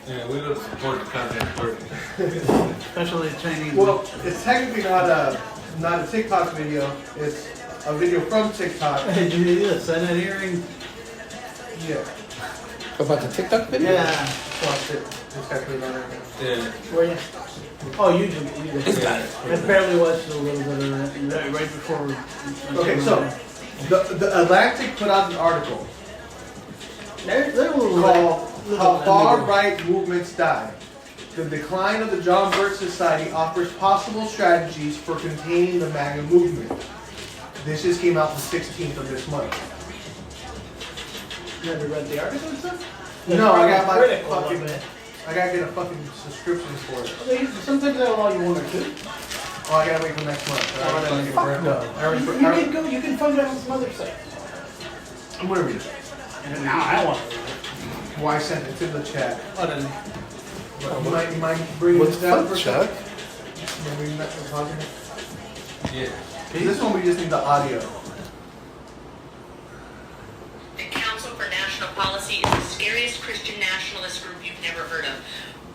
Yeah, we don't support the content creators. Especially the Chinese. Well, it's technically not a TikTok video. It's a video from TikTok. Hey, did you do the Senate hearing? Yeah. About the TikTok video? Yeah. Watch it. It's actually not right now. Yeah. Where you? Oh, you just. It's got it. I barely watched a little bit of that right before. Okay, so the Atlantic put out an article They're a little called "How Far ambiguous. Right Movements Die." The decline of the John Birch Society offers possible strategies for containing the MAGA movement. This just came out the 16th of this month. You ever read the article and stuff? No, I got my critical fucking. of it. I gotta get a fucking subscription for it. Sometimes they'll allow you one or two. Oh, I gotta wait till next month. I already Fuck fucking- no. I already- You can go. You can find it on some other sites. I'm gonna read it. And now I want to read it. Why I sent it to the chat. Oh, then. You might bring What's this down up, for Chuck? Maybe not the positive. Yeah. This one we just need the audio. The Council for National Policy is the scariest Christian nationalist group you've never heard of.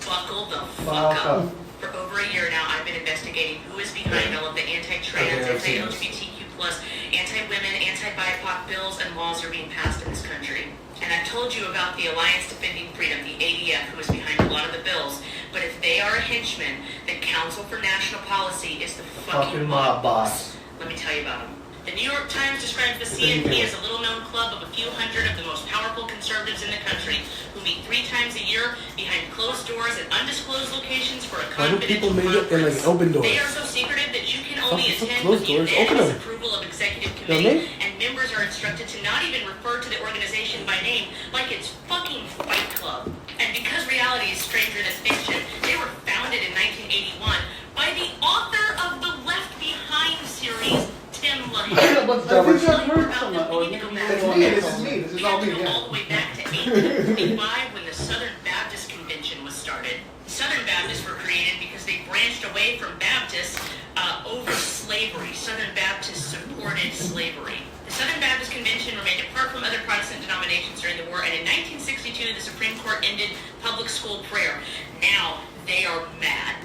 Buckle the fuck up. For over a year now, I've been investigating who is behind all of the anti-trans, anti-LGBTQ+, anti-women, anti-BIPOC bills and laws are being passed in this country. And I've told you about the Alliance Defending Freedom, the ADF, who is behind a lot of the bills. But if they are a henchman, the Council for National Policy is the fucking mob boss. Let me tell you about them. The New York Times describes the CNP as a little-known club of a few hundred of the most powerful conservatives in the country who meet 3 times a year behind closed doors at undisclosed locations for a Why do people confidential make it in like conference. open doors? They are so secretive that you can only Fuck, attend closed with the doors, open unanimous them. approval of executive You know what I committee, mean? and members are instructed to not even refer to the organization by name like it's fucking Fight Club. And because reality is stranger than fiction, they were founded in 1981 by the author of the Left Behind series, Tim LaHaye. I think I've heard some of We it. need to go It's back. me. This is me. This is We all have to me. go Yeah. all the way back to 1825 when the Southern Baptist Convention was started. Southern Baptists were created because they branched away from Baptists over slavery. Southern Baptists supported slavery. The Southern Baptist Convention remained apart from other Protestant denominations during the war, and in 1962, the Supreme Court ended public school prayer. Now, they are mad.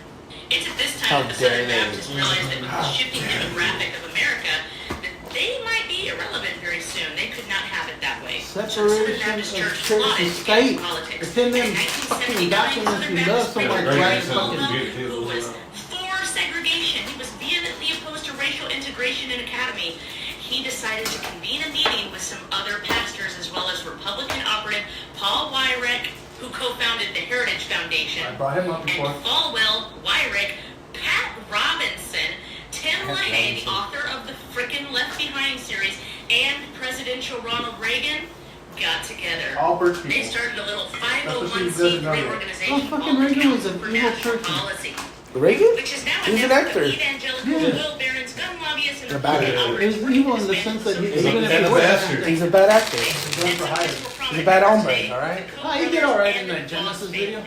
It's at this time that the Southern Baptists realized that with the shifting demographic of America, that they might be irrelevant very soon. They could not have it that way. So the Southern Separation Baptist of Church church and plotted state. against politics. It's in them In fucking 1979, documents Southern you Baptist love so much, President right? James Falwell, Fucking who was for segregation, he was vehemently opposed to racial integration in academy. He decided to convene a meeting with some other pastors as well as Republican operative Paul Weyrich, who co-founded the Heritage Foundation, I brought him up before. and Falwell, Weyrich, Pat Robinson, Tim LaHaye, the author of the frickin' Left Behind series, and presidential Ronald Reagan got together. All Birch They people. started a little That's what she 501c3 does now. organization Oh, fucking called the Reagan was Council an for evil National person. Policy, Reagan? which is now a He's an network actor. of evangelical Yeah. oil barons, gun lobbyists, and A bad Republican actor. operatives He's working evil to in the dismantle sense that he- services. even if And he a was bastard. He's a bad actor. Done for hire. He's a bad hombre, alright? Ah, he did alright in that Genesis video.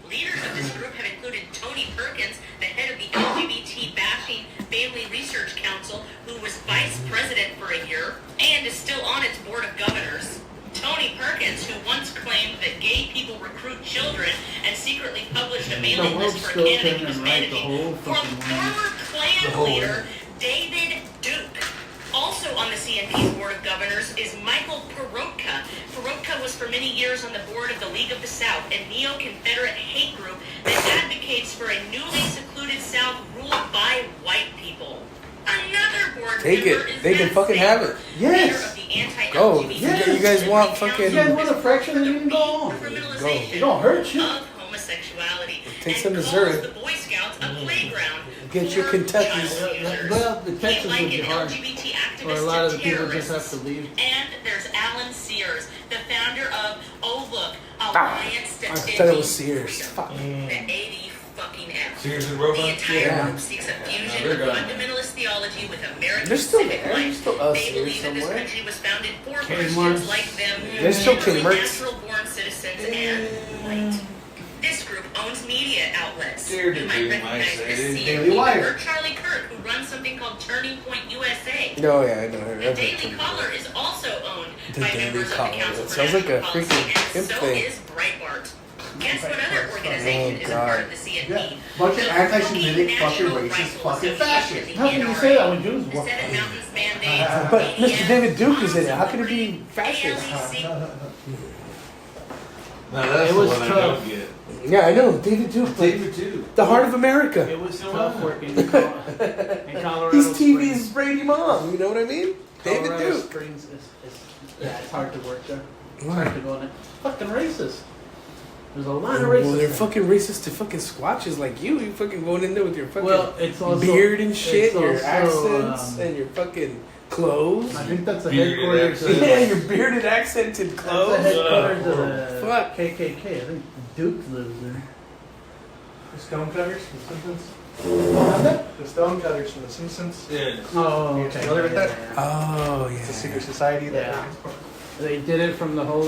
Leaders of this group have included Tony Perkins, the head of the LGBT bashing Family Research Council, who was vice president for a year and is still on its board of governors. Tony Perkins, who once claimed that gay people recruit children and secretly published a mailing world's list for a still candidate who was turning right the managing whole for fucking way. former Klan whole leader David Duke. Also on the CNP's board of governors is Michael Perotka. Perotka was for many years on the board of the League of the South, a neo-Confederate hate group that advocates for a newly secluded South ruled by white people. Another board Take member it. is They can Matt fucking have it. Leader Yes. of the anti-LGBT Go. You guys want fucking- You guys want a fraction and you can go on. criminalization It don't hurt you. of homosexuality. Take and some calls Missouri. the Boy Scouts a playground Get your for Kentuckys. child users. Well, the Texas He'd like would be an hard. LGBT Or a activist lot of to the people just terrorists. have to leave. And there's Alan Sears, the founder of Oh Look, Ah, Alliance I Defending thought it was Sears. Freedom. Fuck. The 80 fucking F. Sears and The Roebuck? entire Yeah. group seeks a fusion they're of gone. fundamentalist theology with American They're still civic there. life. There's still us They here believe that this somewhere. country was founded for King Christians Marks. like them, There's still generally King Marks. natural-born citizens and white. This group owns media outlets. Scared You to might do recognize my this city. CNP Daily Wire. member, Charlie Kirk, who runs something called Turning Point USA. No, yeah, I know her. The Daily Caller is also owned The by Daily members of Caller. the Council That for sounds like National a Policy, freaking and pimp so thing. is Breitbart. Guess what other organization is a part of the CNP? Yeah. Bunch of anti-Semitic, The fucking National racist, Rifle fucking Association, fascists. the How can you NRA, say that when Jews the walk? Seven Mountains Band-Aids, But Mr. ADF, David Duke is in it. How can it Supreme, be fascist? ALEC. Now that's It the was one I tough. don't get. Yeah, I know. David Duke. David too. The heart of America. It was tough working in Colorado He's TV's Springs. Brady Mom. You know what I mean? David Colorado Duke. Springs yeah, it's hard to work there. It's hard to go in it. Fucking racist. There's a lot of racism. Well, they're fucking racist to fucking squatches like you. You fucking going in there with your fucking it's also beard and shit, it's your also, accents, and your fucking clothes. I think that's the Bearded headquarters. accent. Yeah, your bearded accented That's the clothes. headquarters of the Fuck. KKK. I think Duke lives there. The Stonecutters from The Simpsons. The Stonecutters from The Simpsons. Yeah. Oh, You okay. familiar with that? Oh yeah. It's a secret society that. Yeah. They did it from the whole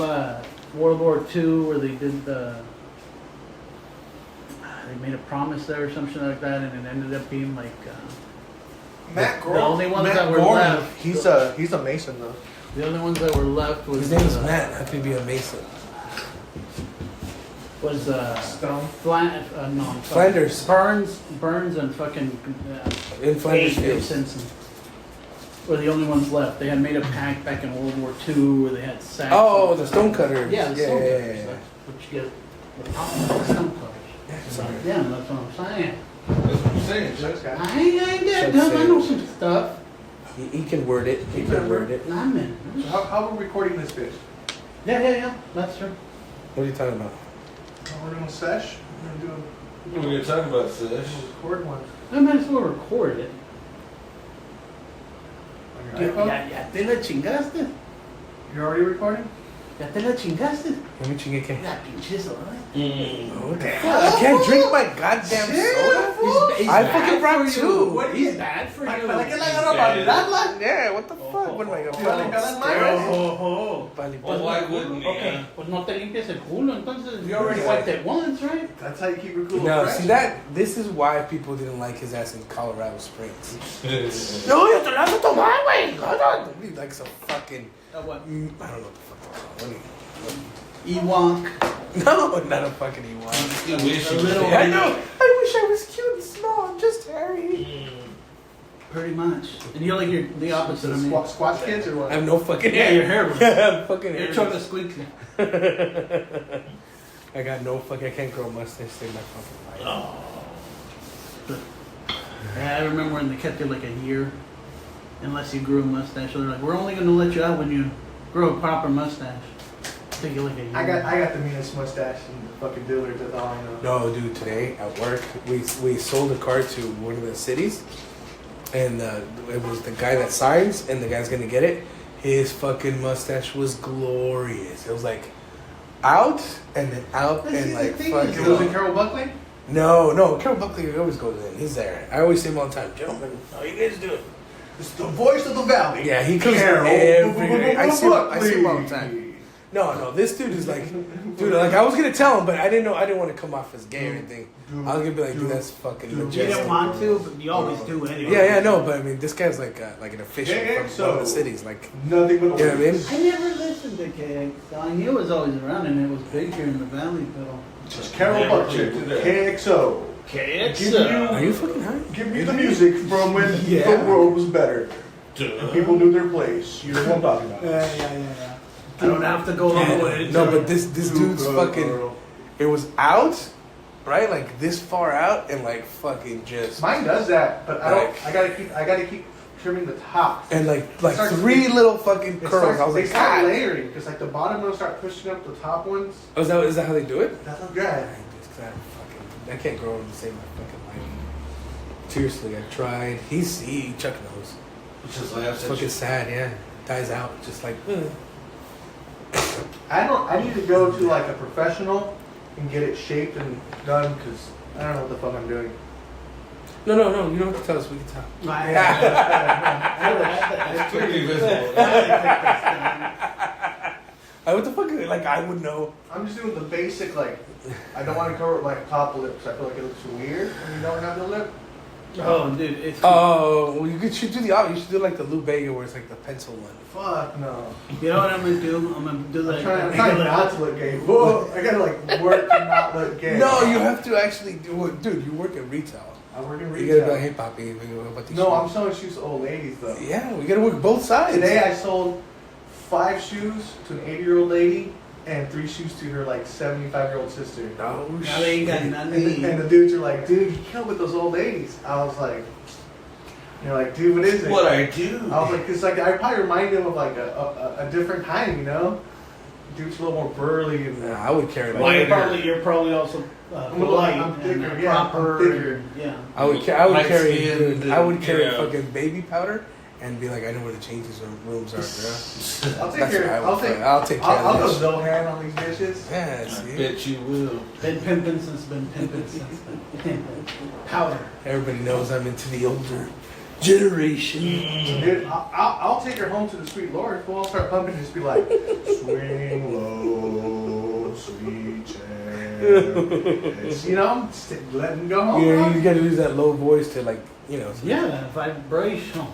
World War II, where they did the. They made a promise there or something like that, and it ended up being like. Matt The Gorman. only ones Matt that were Gorman, left. He's a Mason though. The only ones that were left was. His name is Matt. How could he be a Mason? Was Stone. no, I'm sorry. Flanders. Burns, and fucking In Flanders Abe Fields. Simpson were the only ones left. They had made a pact back in World War II where they had sacks. Oh, the Stonecutters. Yeah, the yeah, Stonecutters. yeah, yeah. Which you get the top of the Stonecutters. Sorry. Yeah, that's what I'm saying. That's what I'm saying. Shucks, guy. I ain't that Chuck dumb. I know Sanders. some stuff. He can word it. He can word it. I'm in. So how are we recording this bitch? Yeah. That's true. What are you talking about? We're doing a sesh. We're gonna do We're gonna talk about a this. record one. I might as well record it. On your iPhone? Ya te la chingaste. You're already recording? Ya te la chingaste. Let me chingue que. La pinche soda. What the fuck? I can't drink my goddamn soda. I fucking brought two. He's bad for you. ¿Para qué la agarró? ¿Para mirarla? Yeah, what the fuck? What am I ¿Para limpiar las gonna Oh, Well, why wouldn't he? okay, pues no te limpias el culo, entonces you already wiped it once, right? That's how you keep your cool No, fresh. see that? This is why people didn't like his ass in Colorado Springs. Yeah. No, yo te la vas a tomar, güey. Hold on. He's like some fucking. What? I don't know what the fuck they're called. Ewok. No, not a fucking Ewok. You wish A you little- was I know. I wish I was cute and small. I'm just hairy. Pretty much. And you're like you're the opposite of me. Squatch kids or what? I have no fucking Yeah, hair. your hair was. Yeah, I'm fucking You're hair. chocolate squeaky. I got no fucking. I can't grow a mustache. Save my fucking life. Yeah, I remember when they kept you like a year, unless you grew a mustache. So they're like, we're only going to let you out when you grow a proper mustache. Take you like a year. I got the meanest mustache in the fucking dealers. That's all I know. No, dude. Today at work, we sold a car to one of the cities, and it was the guy that signs, and the guy's gonna get it. His fucking mustache was glorious. It was like out and then out See, and the like thing is, fucking. it wasn't Carol Buckley? No, Carol Buckley always goes in. He's there. I always see him all the time. Gentlemen, how you guys doing? It's the voice of the valley. Yeah, he comes Carol every. I see him Buckley. all the time. No, this dude is like, dude, like I was gonna tell him, but I didn't want to come off as gay or anything. I was gonna be like, dude, that's fucking You majestic. didn't want to, but you always do anyway. Yeah, no, but I mean, this guy's like an official Yeah, from one of the cities, like, Nothing but you know what I mean? I never listened to KX. I knew it was always around, and it was big here in the valley, but. Just Carol Yeah, Buckley, check it out. KXO. KX. Are you fucking high? Give me the music from when Yeah. the world was better. And people knew their place. You know what I'm talking about. Yeah. I don't have to go all the way. No, but this dude's fucking. It was out, right? Like this far out, and like fucking just. Mine does that, but I don't. Like- I gotta keep trimming the top. And like starts- three little fucking It curls. I was they like, start God. layering because like the bottom ones start pushing up the top ones. Oh, is that how they do it? That's not good. I can't grow to save my fucking life. Seriously, I tried. He Chuck knows. Just laughs It's at fucking you. sad, yeah. Dies out, just like. I need to go to like a professional and get it shaped and done because I don't know what the fuck I'm doing. No, you don't have to tell us. We can talk. It's clearly visible. What the fuck? Like I would know. I'm just doing the basic like. I don't want to cover it like top lip because I feel like it looks weird when you don't have the lip. Oh, dude, it's Oh, well, should do the opposite. You should do like the Lou Bega where it's like the pencil one. Fuck no. You know what I'm gonna do? I'm gonna do like. I'm trying not to look gay. Whoa, I gotta like work to not look gay. No, you have to actually do it. Dude, you work at retail. I work in You gotta be like, retail. hey, papi, what these No, shoes? I'm selling shoes to old ladies though. Yeah, we gotta work both sides. Today I sold 5 shoes to an 80-year-old lady and 3 shoes to her like 75-year-old sister. Oh, Now they ain't got shit. nothing. And the dudes are like, dude, you kill with those old ladies. I was like, you're like, dude, what is it? What I do. I was like, cause like I probably remind him of like a different time, you know? Dude's a little more burly and Nah, I would carry Well, like you're probably also I'm a little- polite I'm thicker, and yeah, I'm proper. thicker. And, yeah. I would Light carry skinned dude, I would and, carry you know. fucking baby powder and be like, I know where the changes rooms are, girl. I'll take That's care. what I I'll would take. fuck- I'll take care I'll of go that. Zohan on these bitches. Yeah, I see? bet you will. Been pimping since been pimping since been pimping. Powder. Everybody knows I'm into the older generation. Dude, I'll take her home to the Sweet Lord. We'll all start pumping and just be like, swing low, sweet chariot. You know, just letting go home. You gotta use that low voice to like, you know. Yeah, vibration.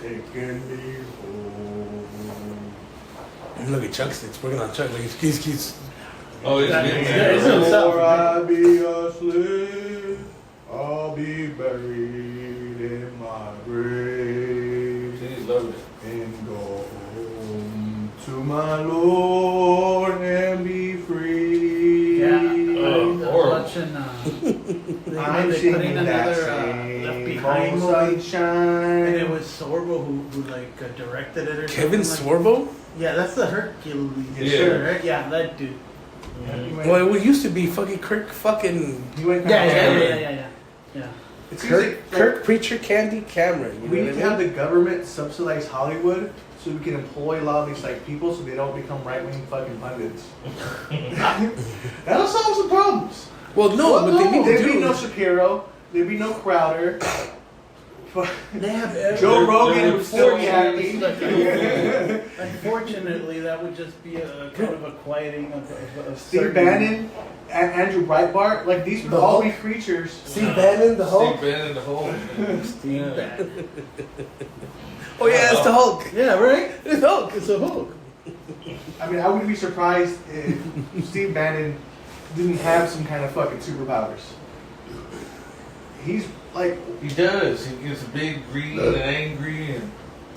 Taking me home. And look at Chuck Sticks working on Chuck. Like he's Oh, it's That getting makes there. sense. Before I be asleep, I'll be buried in my grave He's loaded. and go home to my Lord and be free. Yeah. Oh, horrible. Watching. I'm they put in singing that another same Left Behind old movie, sunshine. and it was Sorbo who like directed it or Kevin something. Sorbo. Yeah, that's the Hercules. Yes, Yeah. sir. Right? Yeah, that dude. Well, it used to be fucking Kirk fucking You went Yeah. It seems like, Kirk Preacher Candy Cameron. You we know need what to I have mean? the government subsidize Hollywood so we can employ a lot of these like people so they don't become right-wing fucking pundits. That'll solve some problems. Well, no, Well, but they need to there'd do. be no Shapiro. There'd be no Crowder. They have Joe They're- Rogan they're would still be still- happy. Unfortunately, that would just be a kind of a quieting of Steve certain- Bannon, Andrew Breitbart, like these would The all Hulk? be creatures. Steve Bannon, the Hulk. Steve Bannon, the whole. Steve Yeah. Bannon. Oh yeah, it's the Hulk. Yeah, right. It's Hulk. It's a Hulk. I mean, I wouldn't be surprised if Steve Bannon didn't have some kind of fucking superpowers. He's like, He does. He gets big, green, and angry, and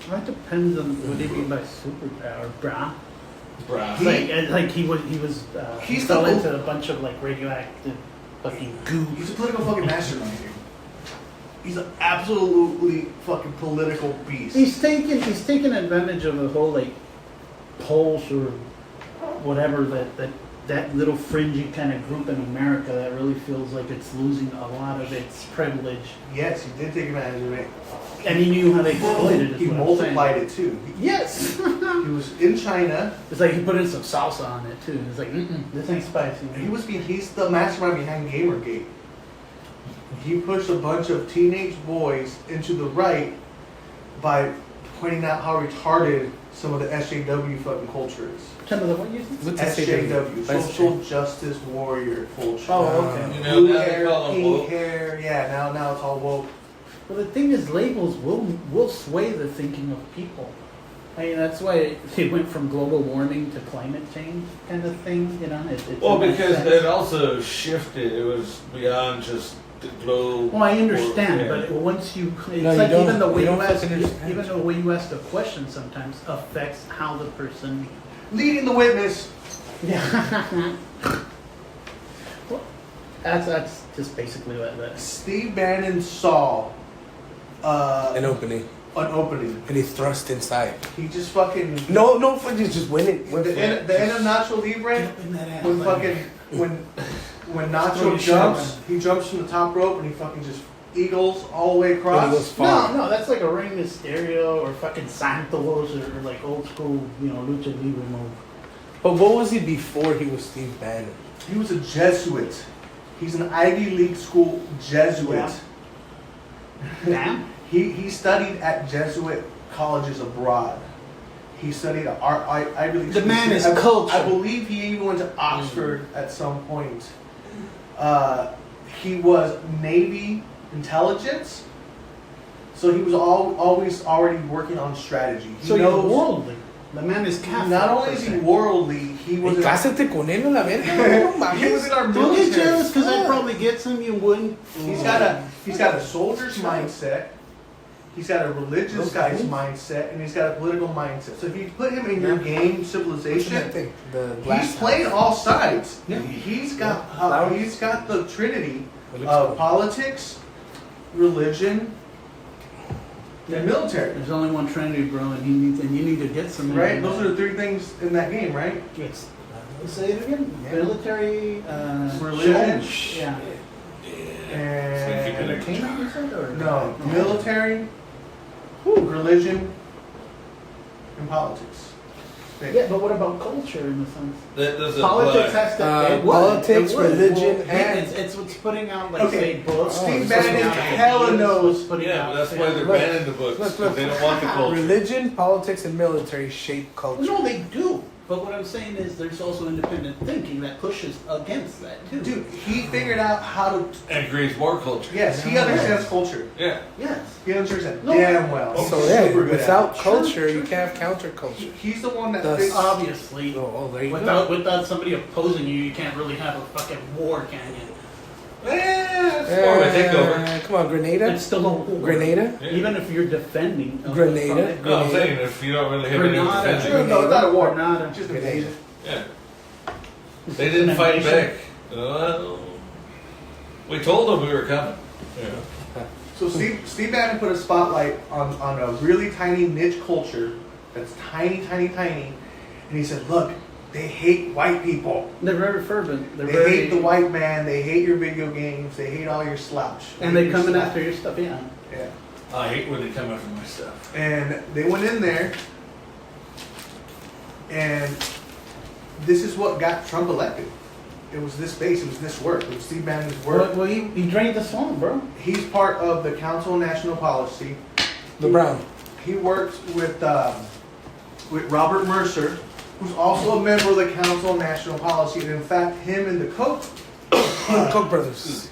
That depends on what do you mean by superpower, brah. brown. Like he was he He's fell the- into a bunch of like radioactive fucking goo. he's a political fucking mastermind, dude. He's an absolutely fucking political beast. He's taking advantage of the whole like Pulse or whatever that little fringy kind of group in America that really feels like it's losing a lot of its privilege, Yes, he did take advantage of it. and he knew how to exploit it. is He what I'm multiplied it too. saying. Yes, He was in China. it's like he put in some salsa on it too. It's like this ain't spicy. He's the mastermind behind Gamergate. He pushed a bunch of teenage boys into the right by pointing out how retarded some of the SJW fucking culture is. Some of the what you said? What's the SJW, Social Justice Warrior culture. Oh, okay. You know, Blue now they hair, call him pink woke. hair, yeah, now it's all woke. Well, the thing is, labels will sway the thinking of people. I mean, that's why it went from global warming to climate change kind of thing. You know, it's Well, in that because sense. it also shifted. It was beyond just the globe. Well, I understand, or- but once you, it's No, you like don't. even the way You you don't ask, fucking understand. even the way you ask the question sometimes affects how the person. Leading the witness. Yeah. Well, that's just basically what that is. Steve Bannon saw An opening, an opening. and he thrust inside. He just fucking No, just win it. the end of Nacho Libre when fucking when Throw Nacho your jumps, shit, he jumps from the top rope and he fucking just eagles all the way And he goes across. far. No, that's like a Rey Mysterio or fucking Santos or like old school, lucha libre move. But what was he before he was Steve Bannon? He was a Jesuit. He's an Ivy League school Jesuit. Yeah. Damn. He studied at Jesuit colleges abroad. He studied at Ivy League. The schools. man is I cultured. believe he even went to Oxford at some point. He was Navy intelligence, So he was always already working on strategy. He So you're knows. worldly. The man is Catholic. Not only is he worldly, he was. Cásate con él, la verga. No He was mames. in our Don't get military. jealous because I probably get some you wouldn't. He's got a soldier's mindset. He's got a religious guy's mindset, and he's got a political mindset. So if you put him in your game, What's that Civilization, thing? The he's glass playing house. all sides. Yeah. He's got Flowers. he's got the trinity It looks of cool. politics, religion, and military. There's only one Trinity, bro, and you need to get some. Right? Those are the three things in that game, right? Yes. Say it again. Yeah. Military, Religion. Yeah. And Entertainment, you said, or no, military, religion, and politics. Yeah, but what about culture in the sense? That doesn't Politics apply. has to. It would, politics, it would. religion, Well, and- it's what's putting out like Okay. say books. Steve it's Bannon putting out hella ideas, knows. it's putting Yeah, out but that's why they're Look, banning the books. look, 'Cause look. they don't want the culture. Religion, politics, and military shape culture. No, they do. But what I'm saying is, there's also independent thinking that pushes against that too. Dude, he figured out how to. And creates more culture. Yes, he understands culture. Yeah. Yes. He understands No. damn well. So He's yeah, super good at without it. culture, you can't have counterculture. He's the one that Thus- fixed. Obviously, Oh, there you without somebody opposing you, you can't really have a fucking war, can you? Eh, It's more of a takeover. Come on, Grenada. It's still a war. Grenada. Yeah. Even if you're defending. Grenada. No, I'm saying if you don't really have any Grenada. defending. no, it's not a war. Grenada. Just a Grenada. Yeah. They didn't fight back. Well, we told them we were coming. Yeah. So Steve Bannon put a spotlight on a really tiny niche culture that's tiny, and he said, "Look, they hate white people. They're very fervent. They're They very, hate the white man. They hate your video games. They hate all your slouch. and they Your coming slouch." after your stuff. Yeah. Yeah. I hate when they come after my stuff. And they went in there, and this is what got Trump elected. It was this base. It was this work. It was Steve Bannon's work. Well, he drained the swamp, bro. He's part of the Council on National Policy. The Brown. He works with Robert Mercer, who's also a member of the Council on National Policy. And in fact, him and the Koch Koch brothers.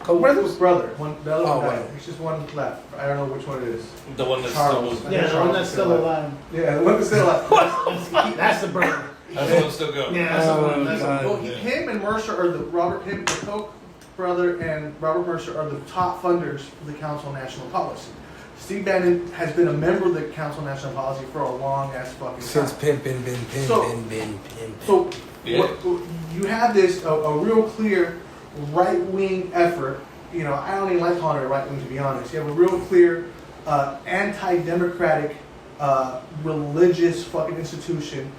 Koch brothers. brother, the other Oh, one died. wow. There's just one left. I don't know which one it is. The one that's Charles. still, Yeah, the one that's still alive. Yeah, the one that's still alive. That's the brother. that's the one still going. Yeah, that's the Oh, one. That's the God. Well, one. him and Mercer are the Koch brother and Robert Mercer are the top funders of the Council on National Policy. Steve Bannon has been a member of the Council on National Policy for a long ass fucking Since time. pimpin'. So Yeah. you have this a real clear right wing effort. You know, I don't even like calling it a right wing, to be honest. You have a real clear anti-democratic religious fucking institution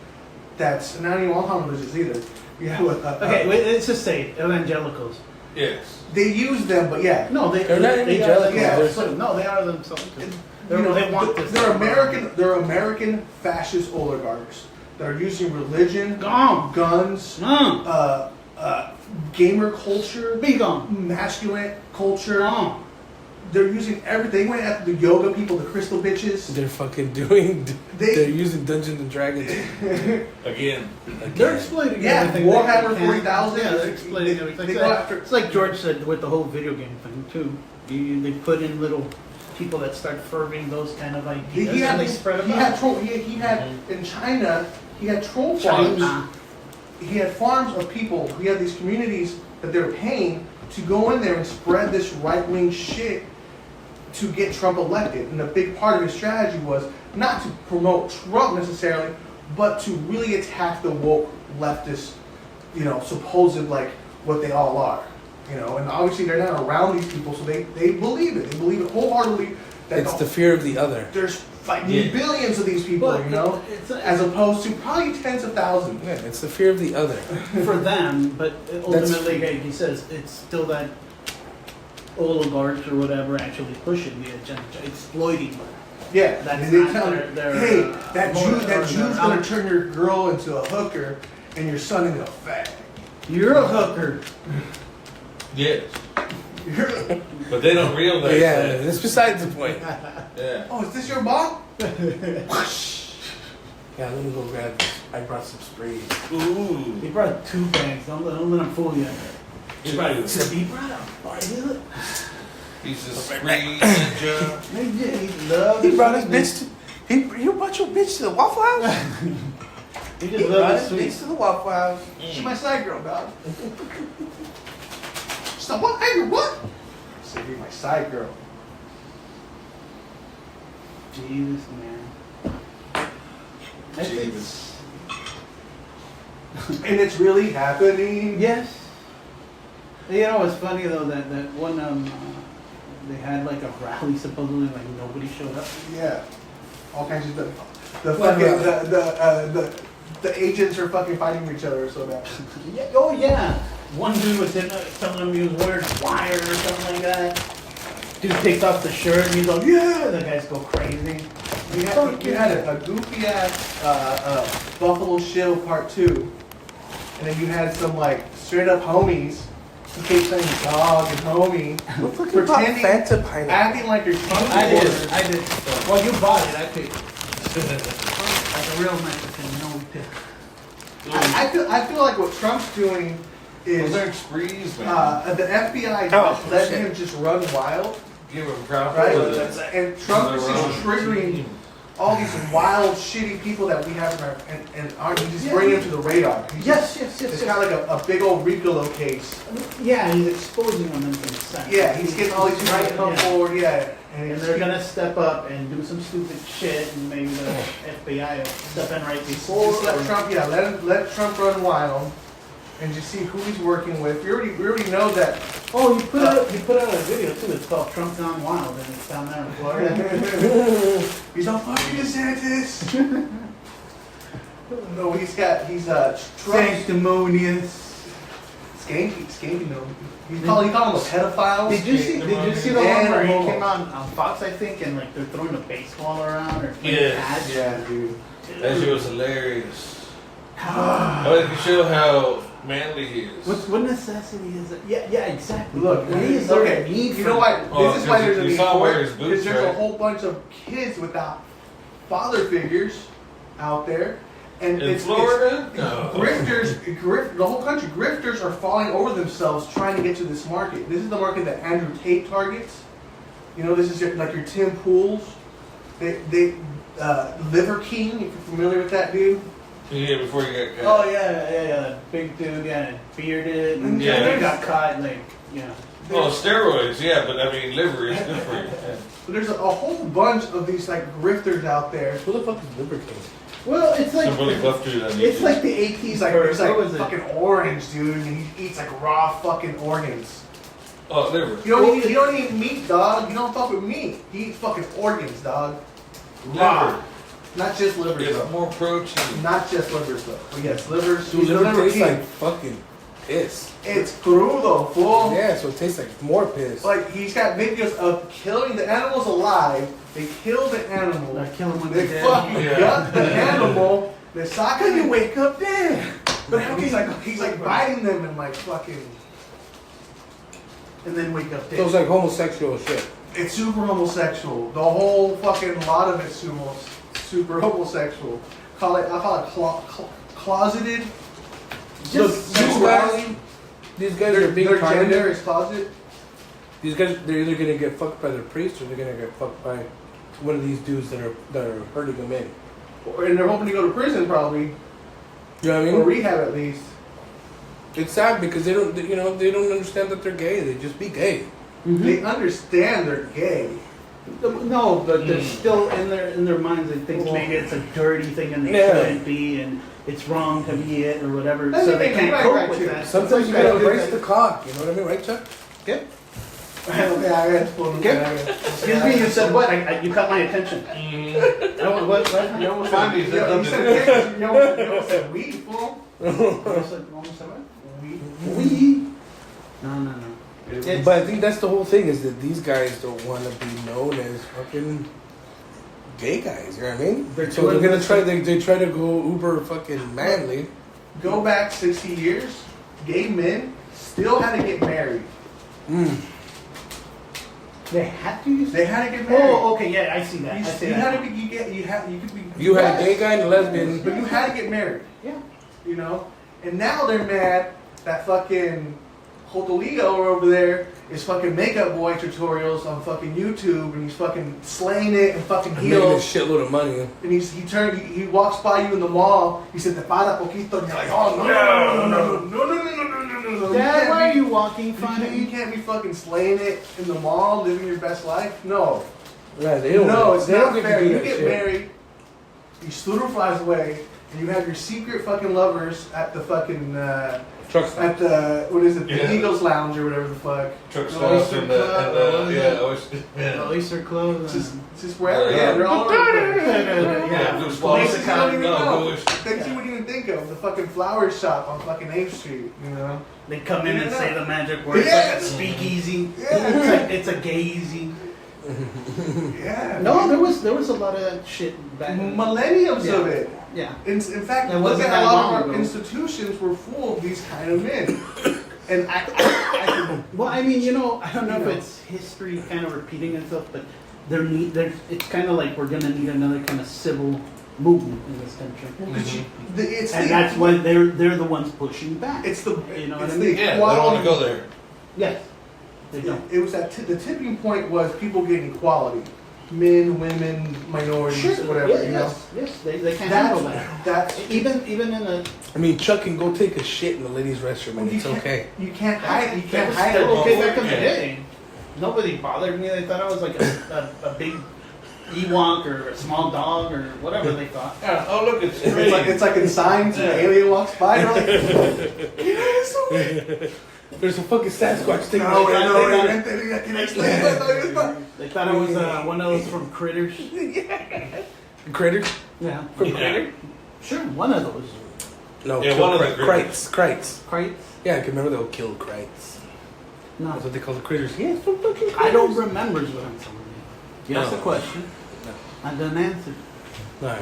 that's, and I don't even want to call them religious either. You have Okay, wait, let's just say evangelicals. Yes. they use them, but yeah. No, They're not are evangelicals, themselves they're- too. No, they are themselves too. You know, They want this. They're American fascist oligarchs that are using religion, Gone. guns, gamer culture, Be gone. masculine culture. Gone. They're using everything. They went after the yoga people, the crystal bitches. They're fucking doing. They- They're using Dungeons and Dragons. Again. They're exploiting Yeah, everything. Warhammer they can. 40,000. Yeah, they're exploiting everything. They It's go like- after- It's like George said with the whole video game thing too. They put in little people that start ferving those kind of ideas, and they spread them out. He had in China. He had troll farms. China. He had farms of people. He had these communities that they're paying to go in there and spread this right wing shit to get Trump elected. And a big part of his strategy was not to promote Trump necessarily, but to really attack the woke leftist, supposed like what they all are. And obviously they're not around these people, so they believe it. They believe it wholeheartedly. That It's the fear of the other. there's like Yeah. billions of these people, But it's as opposed to probably tens of thousands. Yeah, it's the fear of the other. for them, but ultimately, like he says, it's still that oligarchs or whatever actually pushing the agenda, exploiting. Yeah, That's and they not tell their- you, hey, that motive or Jew's their gonna out- turn your girl into a hooker and your son into a fag. You're a hooker. Yes. But they don't realize Yeah, that. that's besides the point. Yeah. Oh, is this your mom? Yeah, let me go grab this. I brought some sprays. Ooh. He brought 2 bags. Don't let him fool you. He brought Two. two. He brought a. Oh, is it? He's a spree ninja. He loves. He brought his bitch to. You brought your bitch to the Waffle House? He He just brought loves his the bitch sweet. to the Waffle House. She's my side girl, dog. She's like, what? Hey, what? I said, you're my side girl. Jesus, man. I think- Jesus. And it's really happening. Yes. You know, it's funny though that one they had like a rally supposedly, like nobody showed up. Yeah. All kinds of stuff. The What fucking the agents are fucking fighting each other so bad. Yeah, oh yeah. One dude was telling him he was wearing wire or something like that. Dude takes off the shirt and he's like, yeah. The guys go crazy. You had a goofy ass Buffalo Shill Part 2, and then you had some like straight up homies who kept saying dog and homie, We're talking about pretending, Fanta pineapple. acting like you're Trump I supporters. did. Well, you bought it. I paid. Like a real Mexican, no tip. I feel like what Trump's doing Those is aren't sprees, man. the FBI Oh, let shit. him just run wild, Give him proper right? with it. And Trump is Their just own triggering team. all these wild, shitty people that we have in our and you just bring them to the radar. He's Yes. It's kind of like a big old Ricola case. Yeah, he's exposing them into the sun. Yeah, he's getting all these people to come forward, yeah. And they're gonna step up and do some stupid shit, and maybe the FBI will step in right before. just let Trump, let Trump run wild, and just see who he's working with. We already know that. Oh, he put out a video too. It's called Trump Gone Wild, and it's down there in Florida. He's on fucking DeSantis. No, he's Trump Sanctimonious. skanky. No, he called him a pedophile. Did you see the one Yeah, where he no. came on Fox, I think, and like they're throwing a baseball around or playing Yes. catch? Yeah, dude. That shit was hilarious. I like to show how manly he is. What necessity is it? Yeah, exactly. Look, What is there a okay, need you for know that? what? This is why because there's a you need saw for where it. his boots Because there's a right? whole bunch of kids without father figures out there, and In it's Florida? No. the whole country, grifters are falling over themselves trying to get to this market. This is the market that Andrew Tate targets. You know, this is like your Tim Pools. They Liver King, if you're familiar with that dude. Yeah, before you got caught. Oh yeah, big dude, yeah, bearded, and Yeah. he got caught, like, yeah. Well, steroids, yeah, but I mean, liver is good for you. So there's a whole bunch of these like grifters out there. Who the fuck is Liver King? Well, it's like Some really buff dude on it's YouTube. like the 80s. He's like what was it? fucking orange, dude, and he eats like raw fucking organs. Oh, liver. You don't eat meat, dog. You don't fuck with meat. He eats fucking organs, dog. Raw. Liver. Not just livers, It's though. more protein. Not just livers, though. But yes, livers. Dude, He's the liver liver tastes king. like fucking piss. It's crudo, fool. Yeah, so it tastes like more piss. Like, he's got videos of killing the animals alive. They kill the animal. Like, kill him when They they're fucking dead. Yeah. gut the animal. They sock How him. do you wake up dead? But how he's like biting them and like fucking. And then wake up So dead. it's like homosexual shit. It's super homosexual. The whole fucking lot of it's super homosexual. I call it closeted. Just Sexuality. These guys are Their being gender targeted. is closet. They're either gonna get fucked by their priest or they're gonna get fucked by one of these dudes that are hurting them in. And they're hoping to go to prison probably. You know what I Or mean? rehab at least. It's sad because they don't understand that they're gay. They just be gay. They understand they're gay. No, but they're still in their minds. They think maybe it's a dirty thing and they Yeah. shouldn't be, and it's wrong to be it or whatever. I So mean, they can't right, cope right, with too. that. Sometimes you gotta embrace the cock. You know what I mean, right, Chuck? Okay. Excuse me, you said what? You caught my attention. Mm. I want what? You almost Find said, these you up said, you almost said weed, fool. Almost said what? Weed. We. No. But I think that's the whole thing is that these guys don't want to be known as fucking gay guys. You know what I mean? They're So they're too gonna try. They try to go uber fucking manly. Go back 60 years, gay men still had to get married. They had to use. They had to get married. Oh, okay, yeah, I see that. I see You that. had to be. You could be. You had a gay guy and a lesbian. but you had to get married. Yeah. You know, and now they're mad that fucking Jotolio over there is fucking makeup boy tutorials on fucking YouTube, and he's fucking slaying it and fucking I'm making a heels. shitload of money. And he walks by you in the mall. He said, "Te para poquito," and you're like, "Oh no. Dad, why are you walking You funny? can't be fucking slaying it in the mall, living your best life. No, Yeah, they don't. no, it's they don't not get to fair. do You that get shit. married, you slaughter flies away, and you have your secret fucking lovers at the fucking Truck stop. at the what is it, the Yeah. Eagles Lounge or whatever the fuck. Truck The stops Oyster and Club, or what is it? yeah. Oyster Club. Just wherever. Yeah, they're all over the place. Yeah, Blue Places you don't even No, know. Blue Oyster. Things you wouldn't even think of. The fucking flower shop on fucking 8th Street, you know? They come in and Yeah. say the magic word. It's Yeah. like a speakeasy. Yeah. It's a gazy. Yeah. No, there was a lot of shit back then. Millenniums Yeah. of it. Yeah. In fact, It look wasn't at that a lot long of our ago. institutions were full of these kind of men. And I Well, I mean, I don't know You if know. it's history kind of repeating itself, but it's kind of like we're gonna need another kind of civil movement in this country, it's and that's why they're the ones pushing back. it's the You know what it's I the mean? Yeah, they don't want to equality. go there. Yes, they don't. It was that the tipping point was people getting equality, men, women, minorities, whatever. Yeah, you know, yes, they can't handle that. that's Even in a I mean, Chuck can go take a shit in the ladies' restroom and you it's can't- okay. You can't hide. You that can't was hide still it. okay back in the Yeah. day. Nobody bothered me. They thought I was like a big Ewok or a small dog or whatever they thought. Yeah. Oh, look, it's It's like in Signs when the alien walks by. You're like, There's a fucking Sasquatch thing. no, they no, got- I can explain that. They thought I was one of those from Critters. Critters? Yeah. From Yeah. Critter? Sure, one of those. No, Yeah, kill one of the Krites. Krites. Crates? Yeah, I can remember they'll kill Krites. No. That's what they call the critters. Yeah, it's from fucking critters. I don't remember is what I'm telling you. You asked No. a question. No. I didn't answer. No.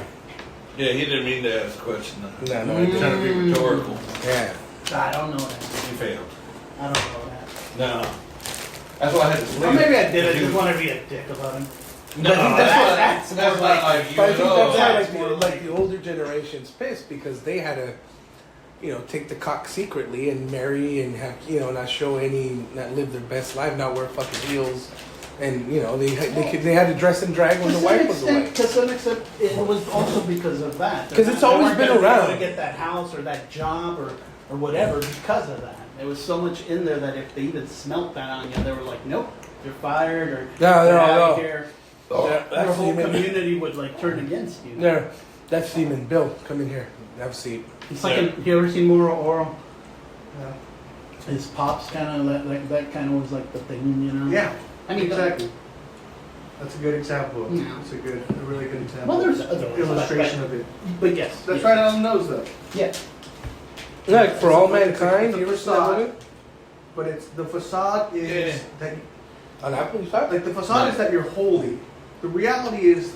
Yeah, he didn't mean to ask a question. No, no, I He's didn't. trying to be rhetorical. Yeah. I don't know that. He failed. I don't know that. No. That's why I had to sleep. Or maybe I did. I just want to be a dick about him. No, I think that's that's not like you But I at think all. that's why That's more like the older generation's pissed because they had to, take the cock secretly and marry and have, not show not live their best life, not wear fucking heels, and they had to dress and drag when the wife was away. To some extent, it was also because of that. 'Cause it's They always weren't been gonna be able around. to get that house or that job or whatever because of that. There was so much in there that if they even smelt that on you, they were like, nope, you're fired or No, "Get no, out of no. here." Yeah, Your that's whole Seaman. community would like turn against you. There, that's Seaman. Bill, come in here. Have a seat. It's like you ever seen Moral Oral? Yeah. His pops kind of that kind of was like the thing, Yeah, I mean, exactly. That's a good example. Yeah. It's a really good example. Well, there's other ones, illustration of it. but yes, That's yes. right on the nose, though. Yeah, Like for all It's a mankind, you ever saw facade. it? But it's the facade is Yeah. that On Apple, you saw it? like the facade is that you're holy. The reality is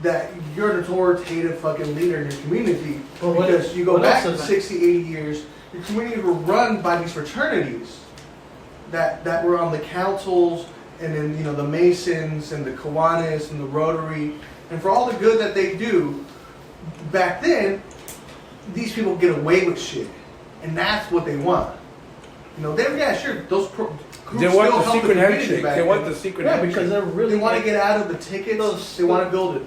that you're an authoritative fucking leader in your community Well, what because is- you go what back else is that? 60, 80 years. Your communities were run by these fraternities that were on the councils and then the Masons and the Kiwanis and the Rotary, and for all the good that they do, back then these people get away with shit, and that's what they want. Sure, those groups They want still the help secret community handshake. back They want then. the secret yeah, handshake. because they're really They want to like- get out of the tickets. Those- They want to build it.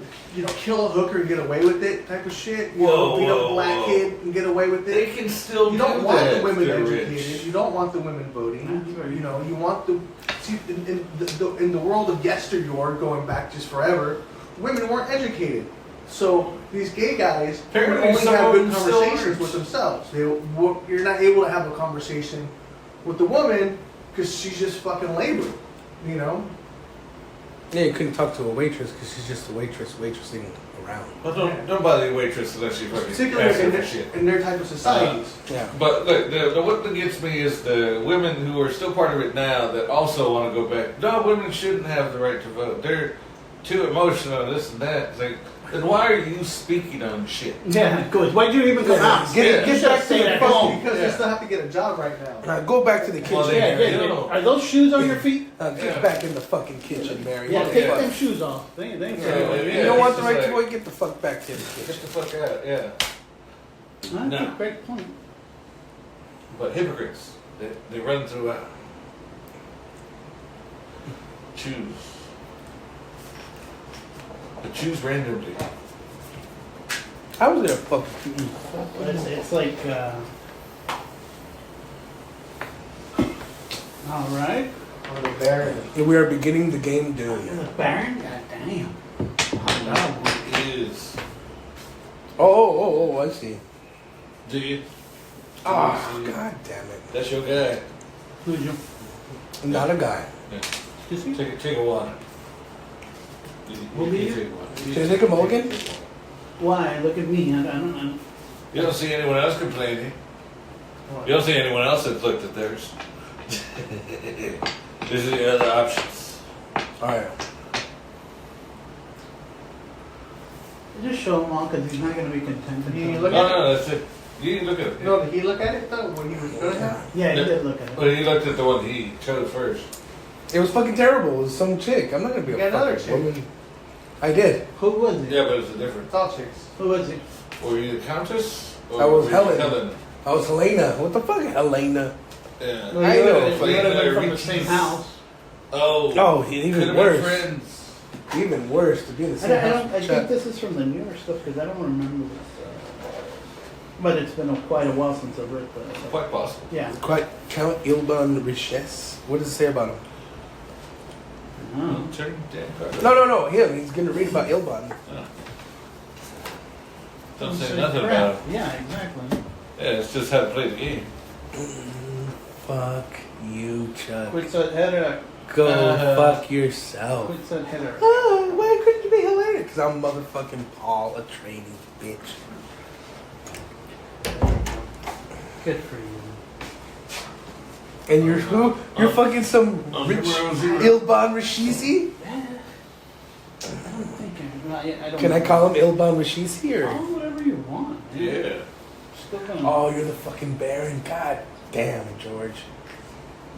Kill a hooker and get away with it, type of shit. Whoa, Beat up whoa, a black whoa. kid and get away with They it. can still You do don't want that the women if they're educated. rich. You don't want the women voting. That's right. You want the see in the world of yesterdore, going back just forever, women weren't educated. So these gay guys would Apparently only some have of good them still conversations aren't. with themselves. You're not able to have a conversation with the woman because she's just fucking labor. Yeah, you couldn't talk to a waitress because she's just a waitressing around. Well, don't bother the waitress unless you fucking Particularly ask her in for their, shit. in their type of societies. Yeah. But look, the what that gets me is the women who are still part of it now that also want to go back. No, women shouldn't have the right to vote. They're too emotional and this and that. It's like, then why are you speaking on shit? Yeah, good. Why'd you even come out? Get You should back have stayed to at the home. Because Yeah. they still have to get a job right now. Go back to the kitchen. Well, they- Yeah, Mary. yeah, yeah. Are those shoes on your feet? Get Yeah. back in the fucking kitchen, Mary. Yeah, What the take fuck? them shoes off. They ain't Yeah, fair. yeah. You don't want it's the just right to like- vote? Get the fuck back to the Get kitchen. the fuck out, yeah. That's No. a great point. But hypocrites. They run through choose. But choose randomly. I was gonna fucking. It's like, all right. Or the Baron. We are beginning the game Dune. The Baron? God damn. Oh, It is. Oh, I see. Do you? Oh, god damn it. That's your guy. who's your? Not a guy. Yeah. Excuse me? Take a water. Will be You here? take one. Should I take a mulligan? Why? Look at me. I don't know. You don't see anyone else complaining. You don't see anyone else that's looked at theirs. These are the other options. Alright. Just show him all because he's not going to be content. He until- look No, that's it. You can look at it. No, did he look at it though when he was doing it? Yeah, he did look at it. But he looked at the one he chose first. It was fucking terrible. It was some chick. I'm not gonna be You a got another fucking chick. woman. I did. Who was it? Yeah, but it's a difference. It's all chicks. Who was it? Were you the Countess? Or I was were you Helen. I was Helena. What the fuck, Helena? Yeah. Well, I you know. would have been from the Reaches. same house. Oh. Oh, Could even have been worse. friends. Even worse to be in the I, same don't, I, house. don't, I think this is from the newer stuff because I don't remember this. But it's been quite a while since I've read the. Quite possible. Yeah. Quite Count Ilban Riches. What does it say about him? Oh. Turn damn card. No, him. He's gonna read about Ilban. Oh. Don't say nothing about him. Yeah, exactly. Yeah, it's just how to play the game. Fuck you, Chuck. Quit that header. Go fuck yourself. Quit that header. Oh, why couldn't you be hilarious? Because I'm motherfucking Paul, a training bitch. Good for you. And you're fucking some rich Ilban Rashisi? Yeah. I don't think I don't Can I know. call him Ilban Rashisi or? Oh, whatever you want. Yeah. Still gonna. Oh, you're the fucking Baron. God damn, George.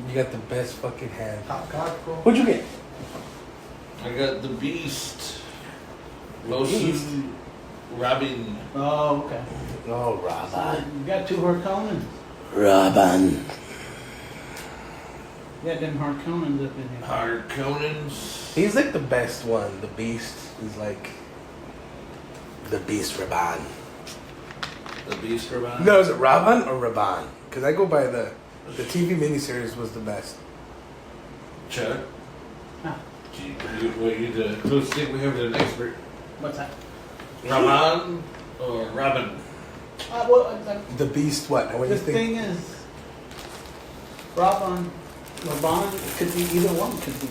You got the best fucking hand. Top God, bro. What'd you get? I got the Beast. Beast? Robin. Oh, okay. Oh, Robin. You got two Harkonnens. Robin. You got them Harkonnens up in here. Harkonnens. He's like the best one. The Beast is like the Beast Raban. The Beast Robin. No, is it Raban or Raban? Because I go by the TV miniseries was the best. Chuck. Ah. Gee, you the closest thing we have to an expert. What's that? Raman or Robin? Well, The Beast, what? What do the you think? thing is, Raban could be either one. Could be.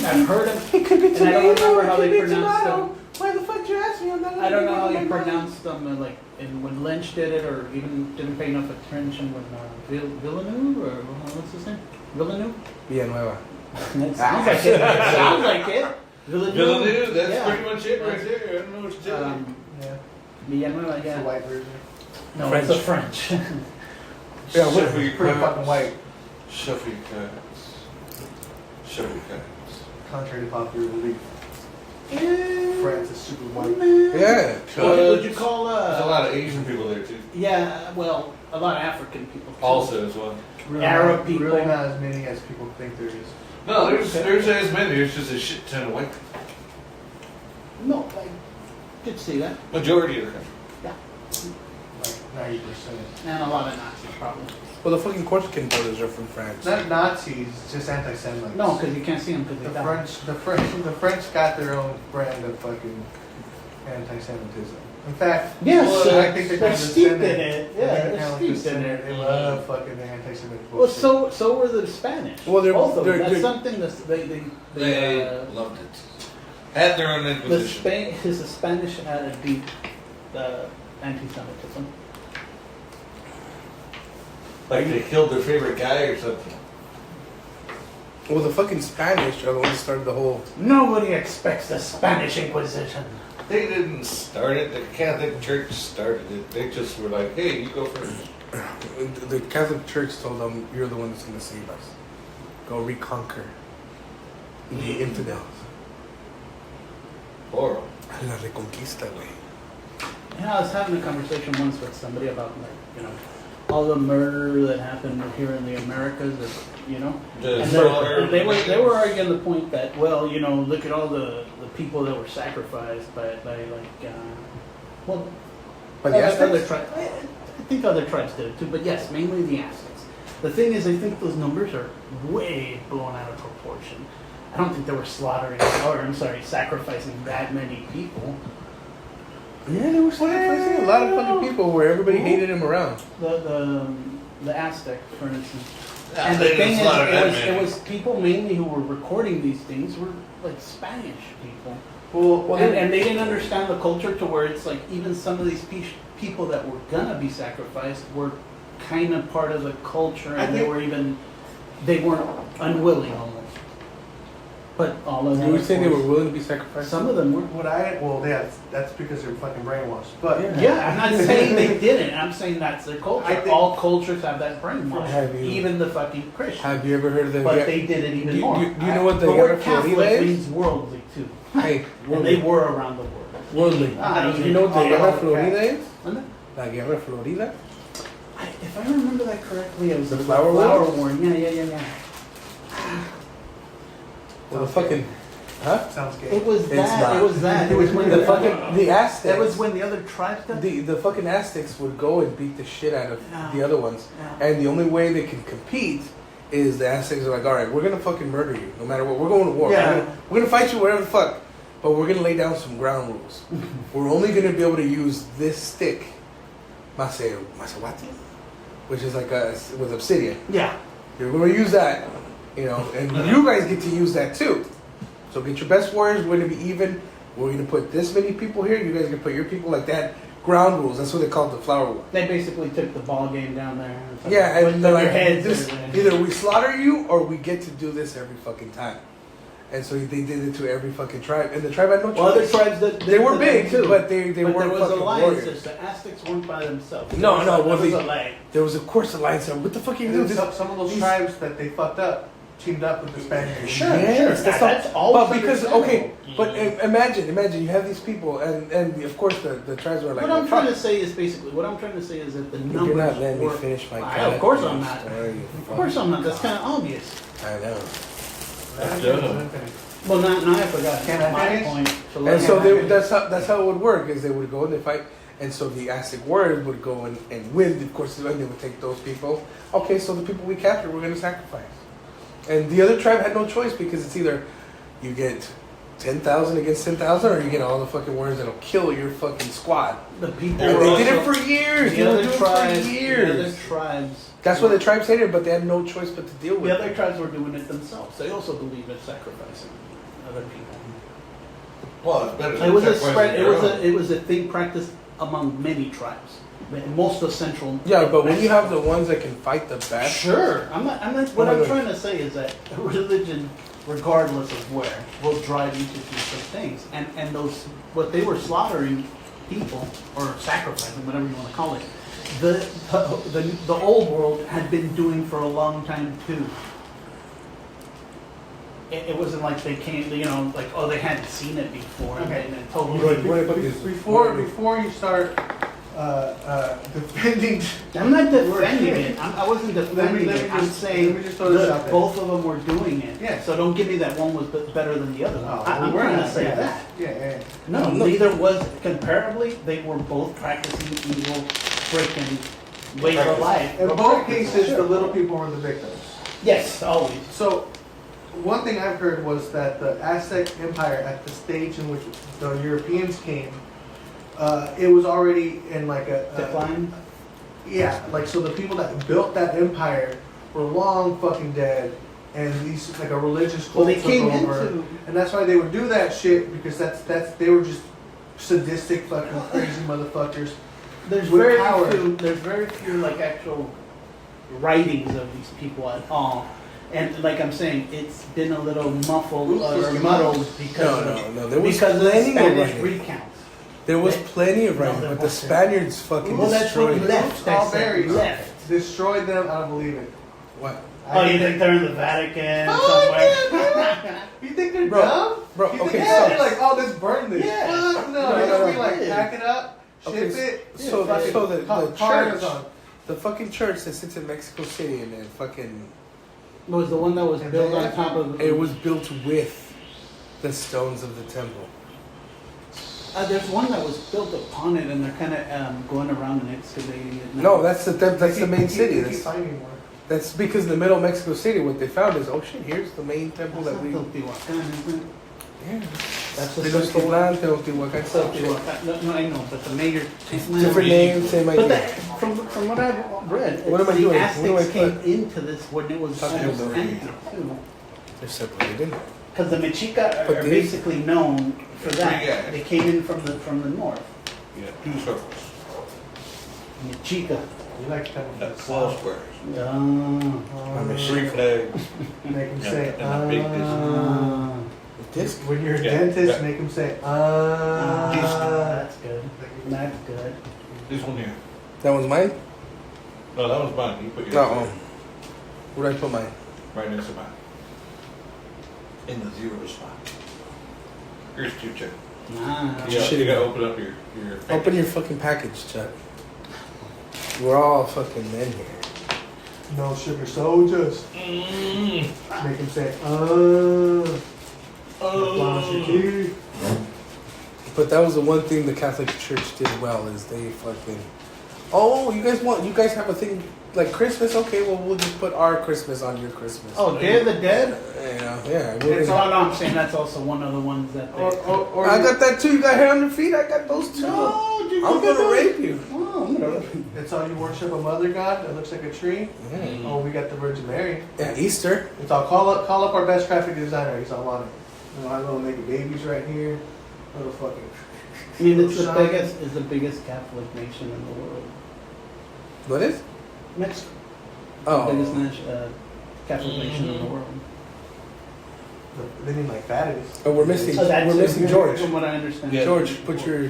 I've heard of. It could be And I don't tomato, remember it how could they be pronounce tomato. them. Why the fuck you ask me? I'm not I don't know how you you pronounce them, like when Lynch did it, or even didn't pay enough attention when Villeneuve, or what's his name? Villeneuve? Villanueva. That sounds like it. It sounds like it. Villeneuve, that's yeah. pretty much it right there. I don't know what to tell you. Yeah. Villanueva, It's the yeah. white version. No, French. it's a French. Yeah, what- Shuffle your Pretty cards. fucking white. Shuffle your cards. Shuffle your cards. Contrary to popular belief. France is super white. Yeah. What would you call There's a lot of Asian people there too. Yeah, well, a lot of African people. too. Also as well. Arab people. Really not as many as people think there is. No, there's as many. There's just a shit ton of white people. No, I did see that. Majority of the country. Like 90%. And a lot of Nazis, probably. Well, the fucking Corsican brothers are from France. Not Nazis, just anti-Semites. No, because you can't see them because they The die. French got their own brand of fucking anti-Semitism. In fact, Yes, I think they're they're steeped in descendant. it. Yeah, they're They're steeped in They it. love fucking the anti-Semitic Well, bullshit. so were the Spanish. Well, they're- both of them. they're- That's they're- something that They loved it. Had their own the inquisition. Spanish had a deep anti-Semitism. Like they killed their favorite guy or something. Well, the fucking Spanish are the ones that started the whole. Nobody expects the Spanish Inquisition. They didn't start it. The Catholic Church started it. They just were like, hey, you go first. The Catholic Church told them, "You're the one that's going to save us. Go reconquer the infidels." Horrible. La Reconquista, güey. You know, I was having a conversation once with somebody about, like, all the murder that happened here in the Americas, you know. The And slaughter. they were arguing the point that, well, you know, look at all the people that were sacrificed by well, But the other Aztecs? tribes. I think other tribes did it too, but yes, mainly the Aztecs. The thing is, I think those numbers are way blown out of proportion. I don't think they were sacrificing that many people. Yeah, they were sacrificing a lot of fucking people where everybody hated him around. The Aztec, for instance. Yeah, And the they thing didn't slaughter that is, many. it was people mainly who were recording these things were like Spanish people. Well, And they didn't understand the culture to where it's like even some of these people that were gonna be sacrificed were kind of part of the culture, and they weren't unwilling almost. But all of them. You would of say they were course, willing to be sacrificed? Some of them were. that's because they're fucking brainwashed. But Yeah, I'm not saying they didn't. I'm saying that's their culture. I think- All cultures have that brainwash. Have you- Even the fucking Christians. Have you ever heard of the... But they did it even more. Do you know what the The word Guerra Catholic Florida is? means worldly too. Hey, And they were around the world. worldly. Ah, Do you know what the all Guerra the Florida is? Wasn't it? La Guerra Florida? If I remember that correctly, it was The the flower flower war? war. Yeah. Well, the fucking... Huh? sounds gay. It was It's that. not. It was that. It was when The fucking... The Aztecs... That was when the other tribes got. The fucking Aztecs would go and beat the shit out of Yeah. the other ones. Yeah. And the only way they can compete is the Aztecs are like, all right, we're going to fucking murder you no matter what. We're going to war. Yeah. We're going to fight you whatever the fuck. But we're going to lay down some ground rules. We're only going to be able to use this stick, masawati, which is like with obsidian. Yeah. You're going to use that, you know, and you guys get to use that too. So get your best warriors. We're going to be even. We're going to put this many people here. You guys can put your people like that. Ground rules. That's what they called the flower war. They basically took the ball game down there. Yeah, Put and they're their like, heads this, everywhere. either we slaughter you or we get to do this every fucking time. And so they did it to every fucking tribe, and the tribe had no choice. Well, other tribes that They were big, too, but they but weren't there was fucking alliances. warriors. The Aztecs weren't by themselves. No, There no, was well, a lag. There was, of course, alliance. What the fuck are you And doing? then some of those tribes that they fucked up teamed up with the Spaniards. Sure, Yes, sure. That's all. But because imagine you have these people, and of course the tribes were like. What I'm well, trying fuck. to say is basically what I'm trying to say is that the numbers. You're not letting me were- finish my. Of course I'm not. story, you Of course I'm not. That's kind of obvious. I know. Well, now I forgot. Can I my finish? point. And so that's how it would work. Is they would go and they fight, and so the Aztec warriors would go and win. Of course, then they would take those people. Okay, so the people we captured, we're going to sacrifice. And the other tribe had no choice because it's either you get 10,000 against 10,000, or you get all the fucking warriors that'll kill your fucking squad. The people. And were they did it also- for years. The They were other doing it tribes. for The years. other tribes. That's why the tribes hated it, but they had no choice but to deal with The it. other tribes were doing it themselves. They also believe in sacrificing other people. Well, it's better. It was a sacrificing spread. your own. It was a thing practiced among many tribes. Most of Central. Yeah, but when you have the ones that can fight the best, Sure, I'm not. What Oh my I'm God. trying to say is that religion, regardless of where, will drive you to do some things. And those what they were slaughtering people or sacrificing, whatever you want to call it. The old world had been doing for a long time too. It wasn't like they came, like they hadn't seen it before. Okay. And totally. Before you start defending, I'm not defending it. I wasn't defending let me it. I'm just- saying let me just throw this out there. both of them were doing it. Yeah. So don't give me that one was better than the other one. Oh, I'm we're trying not to say saying that. Yeah. No, No. neither was comparably. They were both practicing evil, freaking ways of life. In both cases, the little people were the victims. Yes, always. So, one thing I've heard was that the Aztec Empire, at the stage in which the Europeans came, it was already in like a Decline. yeah, like so the people that built that empire were long fucking dead, and these like a religious Well, cult they took came over, into. and that's why they would do that shit because that's they were just sadistic fucking crazy motherfuckers. There's with very power. few. There's very few like actual writings of these people at all. And like I'm saying, it's been a little muffled or muddled because No, there was because of the plenty of Spanish writing. recounts. There was plenty of No, writing, there but the wasn't. Spaniards fucking Well, that's what destroyed it. left. I All said, berries. left. Destroyed them. I don't believe it. What? Oh, you think they're in the Vatican Oh, somewhere? You think they're Bro, dumb? bro, You think okay, they're so- like, oh, let's burn this. Yeah. Fuck no. No, They're no, gonna be no. like, pack it up, ship Okay, it. so fucking the cars church, on. The fucking church that sits in Mexico City and then fucking... It was the one that was built on top of. It was built with the stones of the temple. There's one that was built upon it, and they're kind of going around and excavating it. now. No, that's the main city. Keep finding more. That's because in the middle of Mexico City, what they found is, oh shit, here's the main temple That's that not we... Teotihuacan, isn't it? Yeah. That's the Tenochtitlan, Teotihuacan, That's some shit. Teotihuacan. No, I know, but the major. Different names, same But idea. from what I've read, What am I the doing? Aztecs What do I came put? into this when it was Talking almost about empty too. They're separated. Because the Mexica But are these- basically known for that. Yeah. They came in from the north. Yeah, 2 circles. Mexica. You like to kind Not of 12 squares. I'm a 3 flags. Make him Yeah, say, and a big Disc? When you're a Yeah, dentist, yeah. make him say, That's good. That's good. This one here. That one's mine? No, that was mine. You put yours No. there. Where did I put mine? Right next to mine. In the 0 spot. Here's 2 check. Nah. Yeah, Shit. you gotta open up your Open your fucking package, Chuck. We're all fucking men here. no sugar soldiers. Mm. Make him say, But that was the one thing the Catholic Church did well is they fucking. Oh, you guys have a thing like Christmas? Okay, well we'll just put our Christmas on your Christmas. Oh, Day of the Dead? Yeah. It's all I'm saying. That's also one of the ones that they. or I got that too. You got hair on your feet. I got those too. No, dude, I'm you got gonna those. rape you. Oh, I'm gonna. it's all you worship a mother god that looks like a tree. Mm. Oh, we got the Virgin Mary. Yeah, Easter. It's all call up our best graphic designer. He's all on it. You know, our little naked babies right here. Little fucking. I mean, it's the Shine. biggest Catholic nation in the world. What is? Mexico. Oh. The biggest Catholic nation in the world. They need like fatties. Oh, we're missing. So that's We're missing George. From what I understand. Yeah. George, put your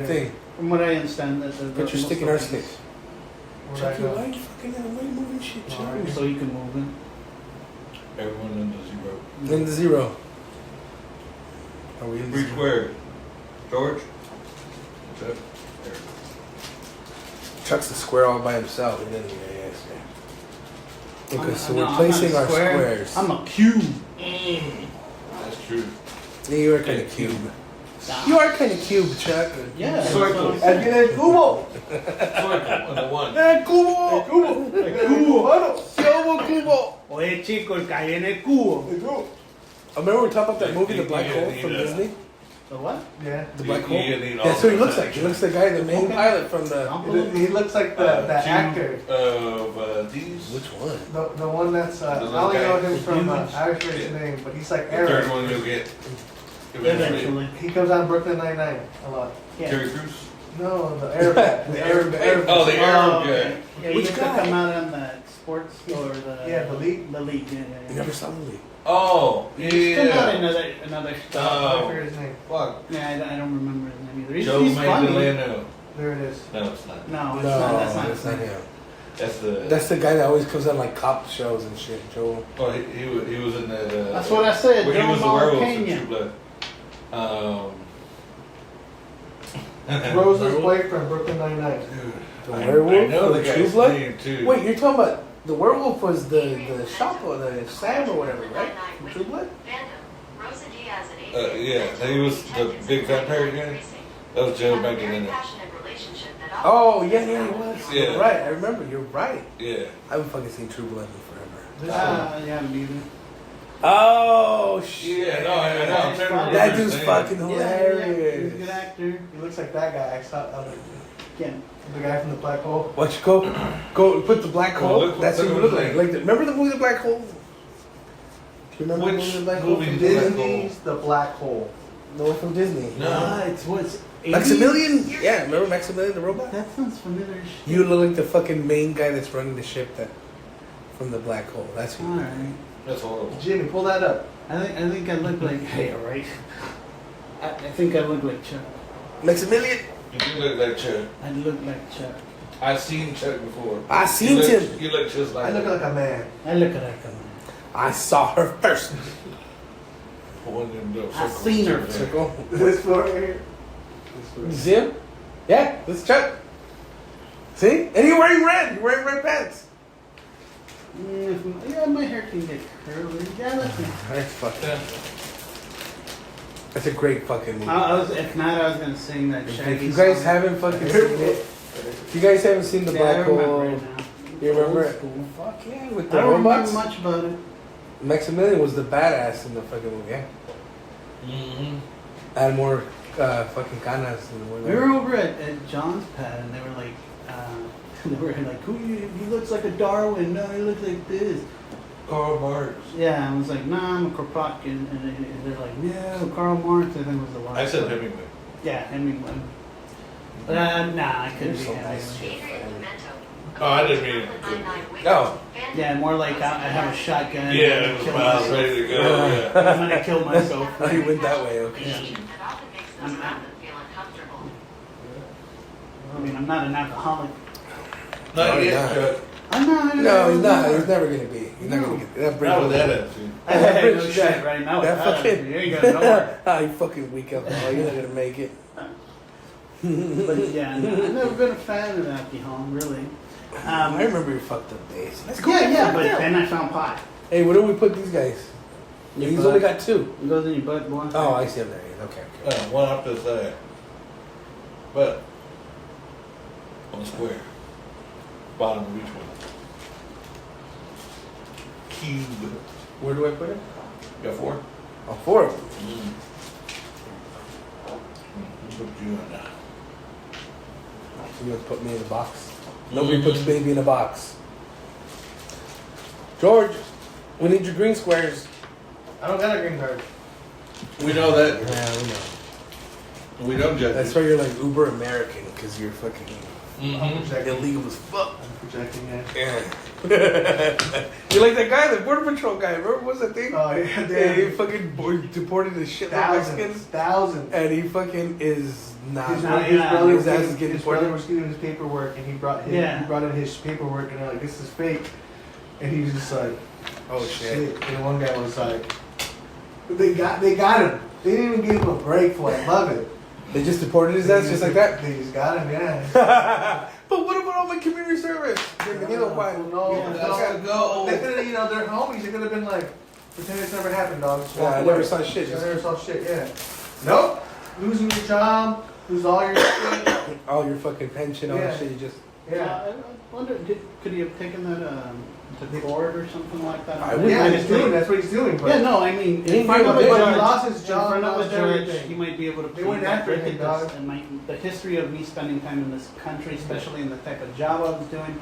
thing. From what I understand, that Put your stick in our stick. Where'd I Chucky, go? why are you fucking why are you moving shit, Chucky? So you can move it. Everyone in the 0. Then the 0. Are we in the 3 zero? squares. George? What's up? There. Chuck's a square all by himself. He doesn't even ask that. Okay, so No, we're I'm placing not a our square. squares. I'm a cube. That's true. Yeah, you are kind of cube. You are kind of cube, Chuck. Yeah. Circle. El tiene el cubo. Circle on the 1. Eh, cubo! Cubo, cubo! Oye, chico, el calle en el cubo. Remember we were talking about that movie, The Black Yeah, Hole yeah, from yeah. Disney? The what? Yeah. The Black You- Hole? you need all That's who he the looks like. He looks the guy, the main Okay. pilot from the... He looks like the actor. Of these. Which one? The one that's, I The only little know guy. him from, I Huge. forget his name, but he's like The third Aaron. one you'll get. Eventually. He comes on Brooklyn Nine-Nine a lot. Yeah. Terry Crews. No, the Arab guy. The Arab. Oh, the Arab guy. okay. Yeah, you Which used guy? to come out on the sports or the... Yeah, the league. The league, yeah, You yeah. never saw the league. Oh, He used to come out yeah. another I stuff. forget his name. Fuck. Yeah, I don't remember his name either. He's, Joe he's funny. Magdaleno. There it is. No, it's not. No, it's No, not. That's not that's his not name. him. That's the. That's the guy that always comes on like cop shows and shit, Joel. Oh, he was in that. That's what I said. Where he Joe was the werewolf in Kenya. True Blood. Rose's Werewolf? boyfriend, Brooklyn Nine-Nine. Dude, The I werewolf know from the True guy's Blood? name too. Wait, you're talking about the werewolf was the shop or the Sam or whatever, right? From True Blood? Yeah, he was the big fat parrot guy. That was Joe Magdaleno. Oh, yeah, he was. Yeah. You're right, I remember, you're right. Yeah. I haven't fucking seen True Blood in forever. Yeah, neither. Oh, shit. Yeah, no, I know. I'm trying to remember That his dude's name. fucking Yeah, he's a hilarious. good actor. He looks like that guy. I saw Yeah. the guy from the Black Hole. Watch you go put the black Oh, hole. look- That's look what you what look I'm like. Remember the movie The Black Hole? Do you remember Which the movie The Black movie Hole? did The Black Disney's The Black Hole. The one from Disney. No. Ah, it's what's Maximilian? Yeah, remember Maximilian the robot? That sounds familiar. as shit. You look like the fucking main guy that's running the ship that from the black hole. That's who. All right. That's horrible. Jimmy, pull that up. I think I look like. Hey, all right. I think I look like Chuck. Maximilian? You do look like Chuck. I look like Chuck. I've seen Chuck before. I seen You look- him. You look just like I look him. like a man. I look like a man. I saw her first. One of them little I circles seen her. too. Circle. This floor right here. You see him? Yeah, this is Chuck. See? And you're wearing red. You're wearing red pants. Yeah, my hair can get curly. Yeah, that's me. That's fucking. Yeah. That's a great fucking movie. If not, I was gonna sing that Shaggy If you guys song. haven't fucking seen it, if you guys haven't seen the Yeah, I Black remember Hole, it now. you remember Old it? school. Fuck yeah, with I the don't robots. remember much about it. Maximilian was the badass in the fucking movie. Yeah, Mm-hmm. had more fucking canas. We were over at John's pad, and they were like, he looks like a Darwin. No, he looks like this. Karl Marx. Yeah, I was like, nah, I'm a Kropotkin. And they're like, no, Karl Marx, I think was the one. I said Hemingway. Yeah, Hemingway. But nah, I couldn't You're be so Hemingway. Oh, I didn't mean it. Oh. Yeah, more like I have a shotgun. Yeah, and it was kill miles myself. ready to go. Yeah. I'm gonna kill myself. Oh, you went that way, okay. Yeah. I mean, I'm not an alcoholic. Not No, yet, you're not. Chuck. I'm not. No, he's not. He's never gonna be. He's not gonna get that. Not with that attitude. Hey, no That- shit right now. that fucking. You ain't got nowhere. Ah, you fucking weak alcohol. You're not gonna make it. But yeah, no, I've never been a fan of alcohol, really. I remember your fucked up days. Let's go. Yeah, but fucked up. then I found pot. Hey, where do we put these guys? Your He's butt. only got two. It goes in your butt, boy. Oh, I see him there. Okay. One up to the side. But on the square. Bottom of each one. Cube. Where do I put it? Got four? Oh, four of them. Put you in now. You gonna put me in a box? Nobody puts baby in a box. George, we need your green squares. I don't got a green card. We know that. Yeah, we know. We don't judge. That's why you're like uber American, because you're fucking I'm projecting. illegal as fuck. I'm projecting it. Yeah. You're like that guy, the border patrol guy. Remember what was that thing? Oh yeah, Yeah, he damn. fucking deported a shitload of Thousands. Mexicans, Thousands. and he fucking is not. His, Nah, his yeah. brother, His ass is getting his brother deported. was doing his paperwork, and he brought Yeah. he brought in his paperwork, and they're like, "This is fake," and he was just like, Oh shit. And one guy was like, "They got him. They didn't even give him a break for it. I love it. They just deported his ass just like that. They just got him, yeah." But what about all my community service? No, Yeah, that's gotta go. They could have, they're homies. They could have been like, pretend it's never happened, dog. Just Yeah, walk I away. never saw shit. I never saw shit. Yeah. Nope. Losing your job, lose all your shit. All your fucking pension, all Yeah. that shit. You just. Yeah. I wonder, could he have taken that to court or something like that? I would- Yeah, I he's just doing. think- That's what he's doing. But Yeah, no, I mean, He in front of a didn't give a judge, He lost his in job, front of a lost judge, everything. he might be able to They prove went that. after Look him, at dog. this, and the history of me spending time in this country, especially in the type of job I was doing,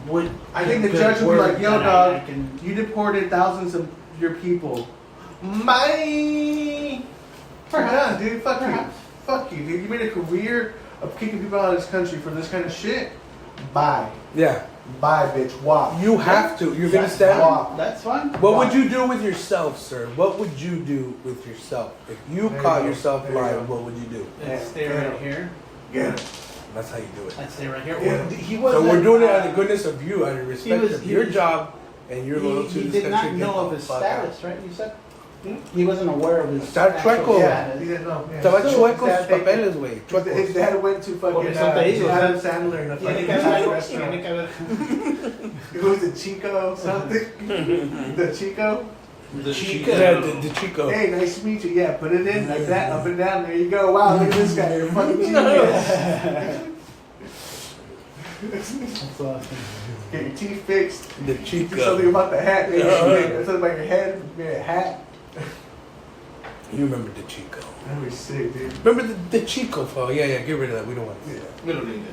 would. I think the good judge would be word like, "Yo, that dog, I can, you deported thousands of your people. Bye." Yeah, dude. Fuck you. Perhaps. Fuck you, dude. You made a career of kicking people out of this country for this kind of shit. Bye. Yeah. Bye, bitch. Walk. You have to. You're gonna That's stand. wrong. That's fine. What would you do with yourself, sir? What would you do with yourself? If you There you caught go. yourself There you lying, go. what would you do? Let's stay right here. Yeah. That's how you do it. Let's stay right here. Yeah. Well, he was. So we're doing it out of the goodness of you, out of respect was- of he your was- job and your loyalty He to this did country. not Get know of the his fuck status, right? You said Hmm? he wasn't aware of his Está actual chueco. Yeah. status. He didn't know. Yeah. Estaba So, chuecos that- sus papeles, güey. His Chuecos. dad went to Por fucking eso te digo, Adam o sea, Sandler in a Tiene fucking que haber, restaurant. tiene que haber. It was the Chico something. The Chico. The Chica. Yeah, the Chico. Hey, nice to meet you. Yeah, put it in like that, up and down. There you go. Wow, look at this guy. You're a fucking genius. That's awesome. Get your teeth fixed. The Do Chico. something about the hat. Maybe Yeah. something about your head. Maybe a hat. You remember the Chico. That'd be sick, dude. Remember the Chico file? Yeah, get rid of that. We don't want to see that. We don't need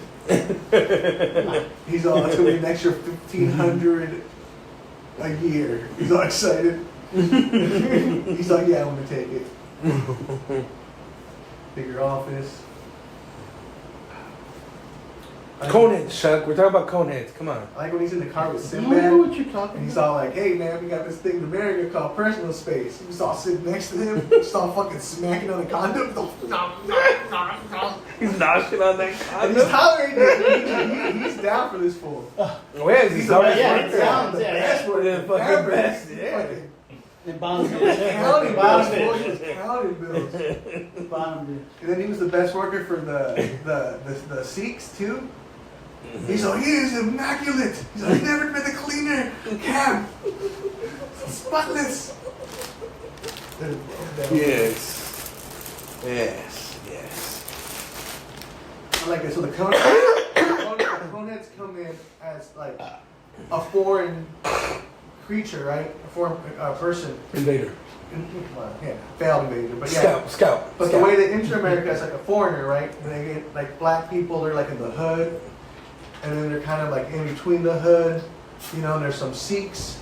it. He's all, it's gonna be an extra 1,500 a year. He's all excited. He's like, yeah, I'm gonna take it. Bigger office. Coneheads, Chuck. We're talking about Coneheads. Come on. I like when he's in the car with I don't know what Sinbad. you're talking And he's about. all like, hey man, we got this thing in America called personal space. He was all sitting next to him, just all fucking smacking on the condom. He's all, He's noshing on that and he's tolerating it. He's down for this fool. Where is he? He's the best yeah, it worker. sounds- The yeah, best worker. yeah, fucking ever. best, yeah. Fucking The bottom counting bills. Bottom He was counting bills. bitch. Bottom bitch. And then he was the best worker for the Sikhs too. He's like, he is immaculate. He's like, I've never been a cleaner. Cam. Spotless. Yes. I like it. So the coneheads come in as like a foreign creature, right? A foreign person. Invader. Well, yeah, failed invader, but yeah. Scout. But the way they enter America is like a foreigner, right? And they get like black people, they're like in the hood, and then they're kind of like in between the hood. You know, and there's some Sikhs.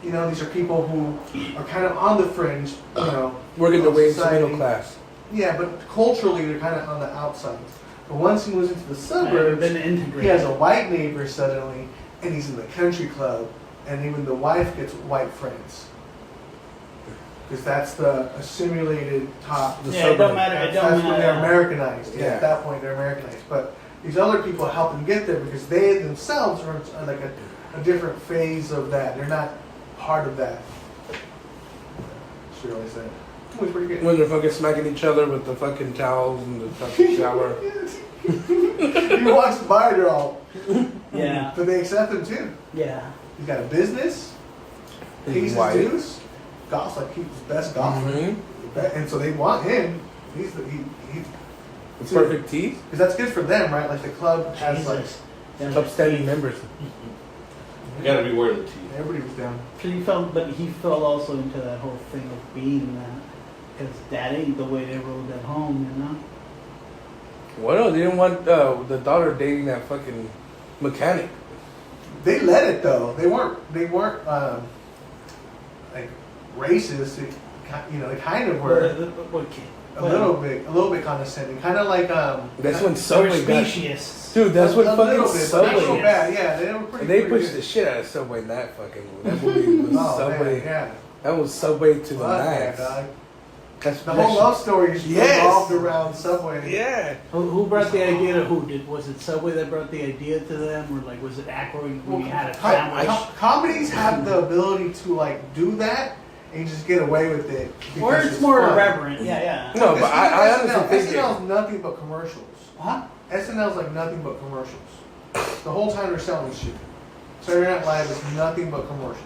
You know, these are people who are kind of on the fringe. You know, Working their way into society. middle class. Yeah, but culturally they're kind of on the outside. But once he moves into the They've suburbs, been integrated. he has a white neighbor suddenly, and he's in the country club, and even the wife gets white friends. Because that's the assimilated top. Yeah, it don't matter. It That's don't when they're matter. Americanized. Yeah, Yeah. at that point they're Americanized. But these other people help them get there because they themselves are like a different phase of that. They're not part of that. Shirley said. It was pretty good. When they're fucking smacking each other with the fucking towels in the fucking shower. He walks by, they're all. Yeah. But they accept him too. Yeah. He's got a business. He's Pays his white. dues. Golf's like he's the best golfer. Mhm. And so they want him. He's With perfect teeth. because that's good for them, right? Like the club has like Jesus. Yeah. Upstanding members. You gotta be aware of the teeth. everybody was down. He fell also into that whole thing of being that. Because that ain't the way they ruled at home, you know? Well, they didn't want the daughter dating that fucking mechanic. They let it though. They weren't like racist. They kind of were What kid? a little bit condescending. Kind of like That's when They were Subway got... specious. Dude, that's what a fucking little bit, but not so Subway... bad. Yeah, they were pretty. They pretty pushed the good. shit out of Subway in that fucking movie. That movie was Oh, Subway. man, yeah. That was Subway to the Fuck yeah, max. dog. That's The whole love story is Yes. revolved around Subway. Yeah. Who brought the idea to who? Was it Subway that brought the idea to them? Or like, was it Aykroyd when he had a sandwich? Comedies have the ability to like do that and just get away with it. Or because it's more fun. irreverent. Yeah, yeah. No, but I honestly think SNL's nothing but commercials. Huh? SNL's like nothing but commercials. The whole time they're selling shit. Saturday Night Live is nothing but commercials.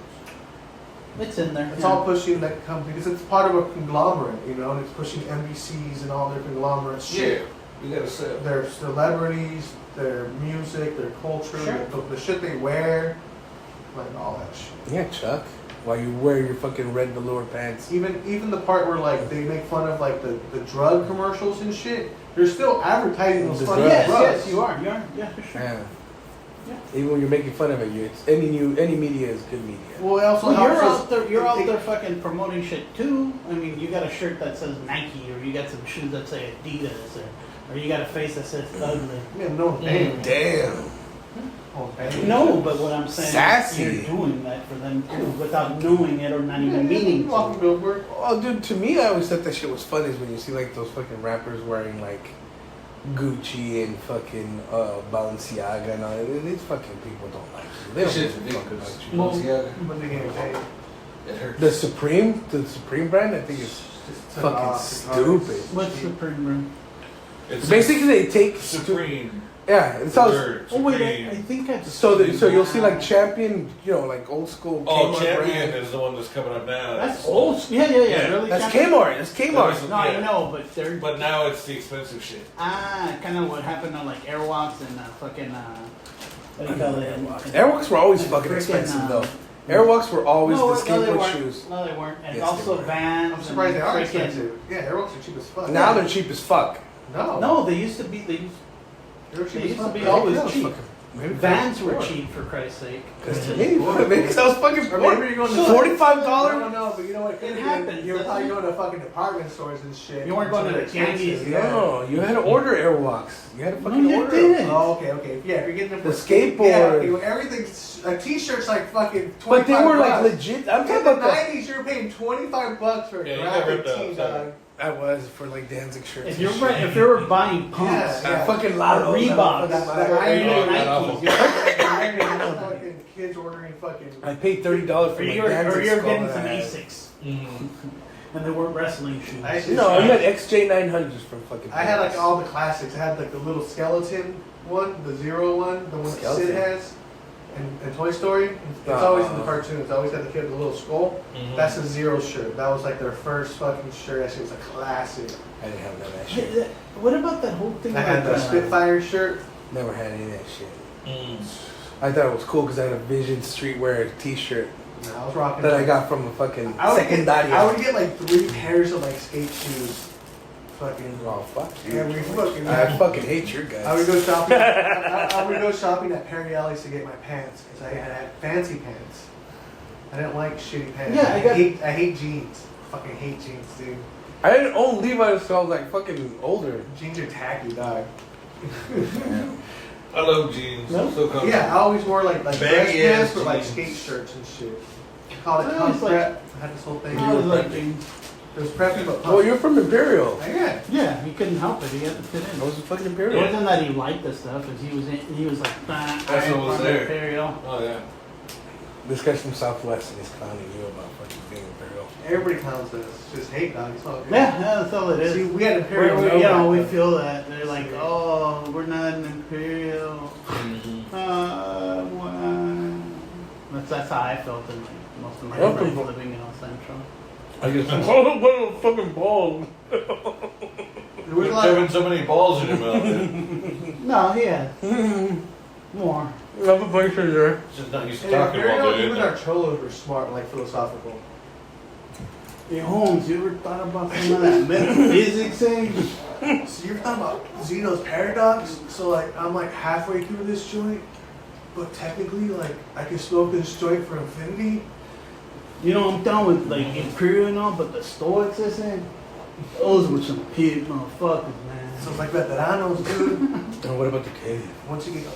It's in there. It's all pushing that company because it's part of a conglomerate, you know, and it's pushing NBCs and all their conglomerate shit. Yeah, you gotta sell. Their celebrities, their music, their culture, Sure. the shit they wear, like all that shit. Yeah, Chuck. While you wear your fucking red velour pants. Even the part where like they make fun of like the drug commercials and shit, they're still advertising those The fucking Yes, drugs. yes, you are. Yeah, for sure. Yeah. Yeah. Even when you're making fun of it, it's any media is good media. Well, it also Well, helps you're us- out there. You're out they- there fucking promoting shit too. I mean, you got a shirt that says Nike, or you got some shoes that say Adidas, or you got a face that says ugly. Yeah, no, damn. Damn. Oh, damn. No, but what I'm saying Sassy. is you're doing that for them too, without knowing it or not even meaning Walking to. billboard. Oh, dude, to me, I always thought that shit was fun is when you see like those fucking rappers wearing like Gucci and fucking Balenciaga and all that. These fucking people don't like you. They This don't shit's give a fuck ridiculous. about you. Well, Balenciaga, But they get paid. it hurts. The Supreme brand, I think is Just fucking stupid. What's the premium? It's Basically, they take Supreme. Yeah, it's all. Word, Oh wait, Supreme. I think I've So you'll see like Champ. Champion, like old school. Oh, Kmart Champion brand. is the one that's coming up now. That's old. Yeah. Yeah, Really? That's Champion? Kmart. That's Kmart. No, I know, but they're But now it's the expensive shit. kind of what happened on like Airwalks and fucking what do you call it? Airwalks were always And fucking frickin', expensive though. Airwalks were always no, the no, they skateboard weren't. shoes. No, they weren't. And Yes, they also were. Vans. I'm surprised they and are frickin'- expensive. Yeah, Airwalks are cheap as fuck. Now they're cheap as fuck. No. No, they used to be. They're They cheap as used to fuck. be right? always Yeah. cheap. Maybe Vans were cheap for Christ's sake. Because to me, because I was fucking Or maybe you're going to $45. No, but you know what? It happens, You're doesn't probably it? going to fucking department stores and shit. You weren't going to So the they're expensive, Yankees, Yeah. No, you had to order Airwalks. You had to fucking you order. didn't. Oh, okay. Yeah, if you're getting them for The skate- skateboard. Yeah, okay, well, everything's a t-shirt's like fucking 25 But they were like bucks. legit. I'm In talking the about the. 90s, you were paying $25 for a Yeah, you graphic never tee, know, dog. I was for like Danzig shirts. If and you're shit. right, if you were buying pumps, Yeah. Fucking loud Reeboks, That's the like- Iron Oh, and awful. Nikes, Fucking kids ordering fucking. I paid $30 for or my you're Danzig getting skull some that I had. Asics, Mm-hmm. and they weren't wrestling shoes. I should No, I try. meant XJ900s from fucking. I had like all the classics. I had like the little skeleton one, the Zero one, the one that Skeleton. Sid has, and Toy Story. It's always in the cartoon. It's always got the kid with the little skull. Mhm. That's the Zero shirt. That was like their first fucking shirt. That shit was a classic. I didn't have none of that Hey, shit. what about that whole thing? I had the Spitfire shirt. Never had any of that shit. Mm. I thought it was cool because I had a Vision Streetwear T-shirt Nah, I was rocking that I that. got from a fucking I would secundaria. get like 3 pairs of like skate shoes. Fucking Oh fuck you! every fucking. I fucking hate your guys. I would go shopping. I would go shopping at Perry Alley's to get my pants because I had fancy pants. I didn't like shitty pants. Yeah, I hate jeans. Fucking hate jeans, dude. I didn't own Levi's until I was like fucking older. Jeans are tacky, dog. I love jeans. No? So comfortable. Yeah, I always wore like dress Baggy pants ass with like jeans. skate shirts and shit. Called it I punk always prep. I had this whole thing. I was like, It was preppy but punk. Oh, you're from Imperial. Yeah. yeah, he couldn't help it. He had to fit in. I was fucking It Imperial. wasn't that he liked the stuff, because he was like, nah, That's what was there. Imperial. Oh yeah. This guy's from Southwest and he's clowning you about fucking being Imperial. Everybody clowns us. It's just hate, dog. It's all good. Yeah, that's all it is. See, we had Imperial. We, know you know, that, we though. feel that. They're like, See. oh, we're not an Imperial. Mhm. Why? That's how I felt in like, most of my Welcome. life living in El Central. I guess I'm what a fucking ball. There was a lot Having of, so many balls in your mouth. Man. No, he had more. Love a bunch of there. Just not used to in talking Imperial, about even it. our cholos were smart, like philosophical. Hey Holmes, you ever thought about some of that metaphysics thing? So you're talking about Zeno's paradox? So like I'm like halfway through this joint, but technically like I can smoke this joint for infinity. You know, I'm done with like Imperial and all, but the Stoics, listen, those were some pig motherfuckers, man. So it's like veteranos, dude. And what about the cave? Once you get,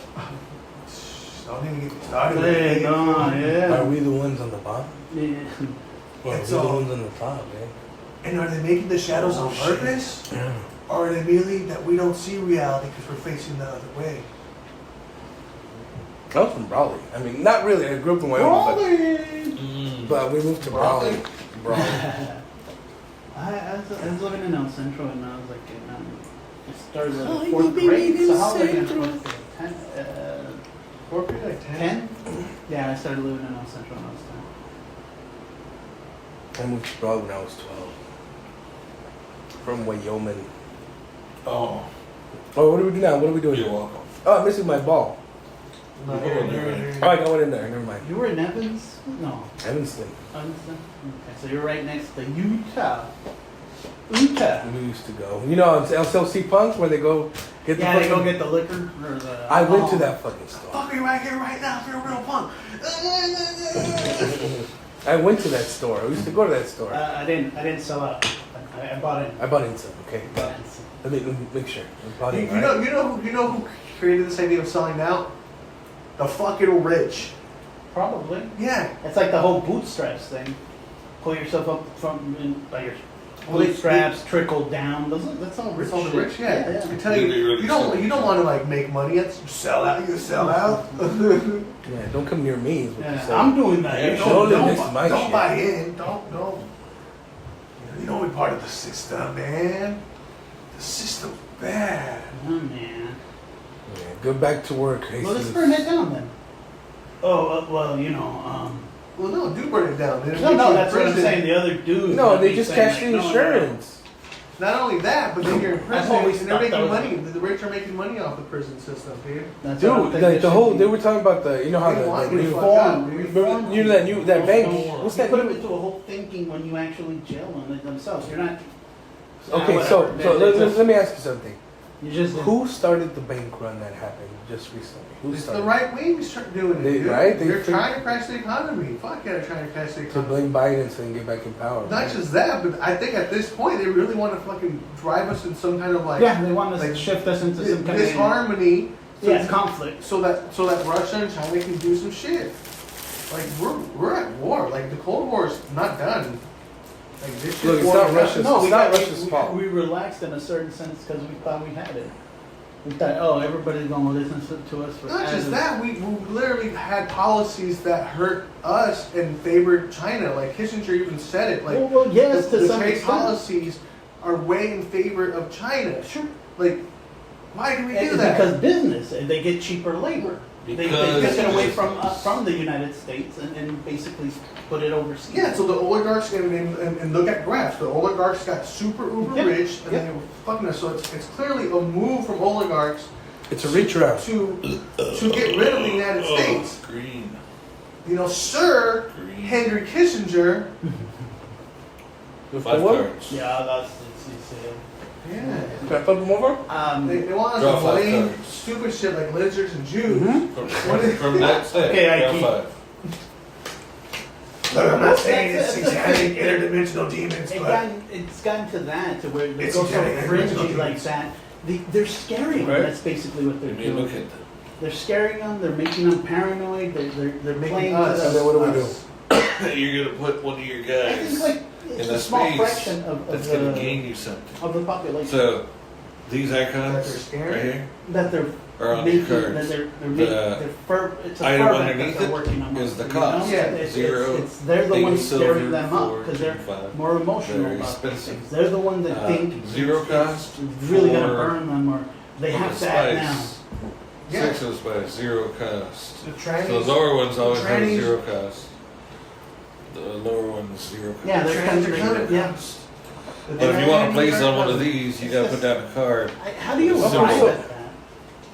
don't even get me started. Hey, with it. no, Are yeah. we the ones on the bottom? Yeah. Or are we It's the all- ones on the top, man? And are they making the shadows on shit. purpose? Yeah. Or are they merely that we don't see reality because we're facing the other way? I was from Brawley. I mean, not really. I grew up in Wyoming, Mm. but we moved to Brawley. Brawley. I was living in El Centro and I was like, I started in Oh, the you fourth be grade. living So in how old are you in Centro. fourth grade? 10? Fourth grade, like 10? 10? Yeah, I started living in El Centro when I was 10. I moved to Brawley when I was 12. From Wyoming. Oh, Oh, what do we do now? What are we doing? you're welcome. Oh, I'm missing my ball. No, You're going there. Oh, I got one in there. Never mind. You were in Evans? No. Evanston. Evanston? Okay, so you're right next to Utah. Utah. We used to go. You know, it's LCLC Punks where they go get the Yeah, they fucking... go get the liquor or the. I went to alcohol. that fucking store. Fuck you right here, right now, if you're a real punk. I went to that store. I used to go to that store. I didn't sell out. I bought in. I bought in some. Okay, Bought in some. let me make sure. I bought You, in, you right? know who created this idea of selling out? The fucking rich. Probably. Yeah. It's like the whole bootstraps thing. Pull yourself up by your Well, they- bootstraps, trickle down. That's all rich. It's all the shit. rich, yeah. I tell They you, really you sell don't want to like make money. It's sell out. You sell out. Yeah, don't come near me. Is what you Yeah, said. I'm doing that. Yeah, You sure. know, Don't don't- this is my don't shit. buy in. Don't. You know we're part of the system, man. The system's bad. Oh man. Yeah, go back to work. Well, let's Jesus. burn it down then. Oh well, you know. Well, no, do burn it down. Then No, that's what I'm saying. The other dude. No, would they be just saying, cashed like, the no, no. insurance. Not only that, but then you're in prison always and they're thought making that was- money. The rich are making money off the prison system, dude. That's what I Dude, think like it the should whole, be. they were talking about the, you know how They the want you to new, fuck up. Reform. you know that bank, what's that They put new? them into a whole thinking when you actually jail them themselves. You're not. Okay, whatever. so let me ask you something. You just Who started the bank run that happened just recently? Who It's started the right wing start doing it, They- dude. right? They They're think- trying to crash the economy. Fuck yeah, they're trying to crash the to economy. blame Biden so they can get back in power? Not right? just that, but I think at this point they really want to fucking drive us in some kind of like yeah, they want to like, shift us into some kind disharmony. So, of conflict. so that Russia and China can do some shit. Like we're at war. Like the Cold War is not done. Like this shit. Look, it's not Russia's- No, it's not Russia's fault. We relaxed in a certain sense because we thought we had it. We thought, oh, everybody's gonna listen to us. For Not just that, we literally had policies that hurt us and favored China. Like Kissinger even said it. Like Well, yes, to the some trade extent. policies are way in favor of China. Sure. Like Why do we do It's that? because business, and they get cheaper labor. They Because took it away business. from the United States and basically put it overseas. Yeah, so the oligarchs, and look at graphs, the oligarchs got super uber Yep. rich, and then they were fucking us. So it's clearly a move from oligarchs It's a reach around. to get rid of the United States. Green. You know, Sir Green. Henry Kissinger. With Five the what? cards. Yeah, it's Yeah. Can I flip them over? They want us Draw to 5 blame cards. stupid shit like lizards and Jews. From that set. Okay, I draw keep- 5. Look, I'm not saying it's satanic interdimensional demons, but it's gotten to that, to where they It's go so satanic fringy interdimensional like that. They're scaring them. Right. That's basically what they're I mean, look doing. at them. They're scaring them. They're making them paranoid. They're making playing us. to And then what do we do? us. You're gonna put one of your I think guys like it's in a a small space fraction of that's gonna the gain you something. of the population So these That icons they're scared? right here that they're are on making. your That cards. they're making. It's a item ferment that underneath they're it working on. is the you cost. know? Yeah. Zero, they're the eight ones silver, scaring them up 4, because 2, they're 5. more emotional Very about these expensive. things. They're the ones that think Zero it's cost. really going to 4 burn them, or they on have the to act now. spice. Yeah. 6 of the spice, 0 cost. The So trannies, the lower ones always have trannies- 0 cost. The lower one's 0 cost. Yeah, they're Trans are kind coming. of, yeah. But if you want to place on one of these, you gotta put down a card. How do you It's arrive simple. at that?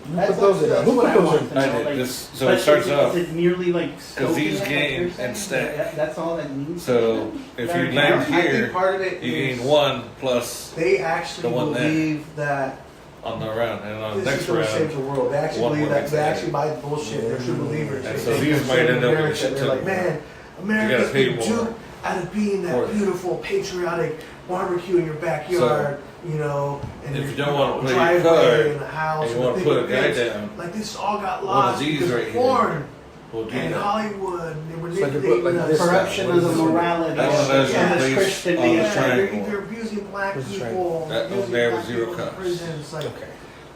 Who put those in there? Who what put I those want in? to know, I did. like, This, so but it starts is off. it merely like scoping these it, like gain you're and saying? stack. That's all that needs. So if you Very land I think here, part of it you is gain 1 plus they actually the one there. believe that on the round, and on the this next is going to save round. the world. They actually one believe more that gets they added. actually buy the bullshit. They're true believers. And They so think these they're might saving end up with a America. shit They're ton like, more. man, You America's gotta pay been more. duped out of being For that it. beautiful, patriotic barbecue in your backyard, you know, and if your you don't wanna play your driveway card, and the house, and you and wanna the put a big guy events. down, Like this all got one of lost these because right of here porn we'll do and that. Hollywood. They were So I can put manipulating like us. this corruption guy. of the What is this one? morality That one of has a this place Christian on the being. Yeah, triangle. they're abusing black What's the people. That abusing one there black was 0 people in cost. prisons, like, Okay.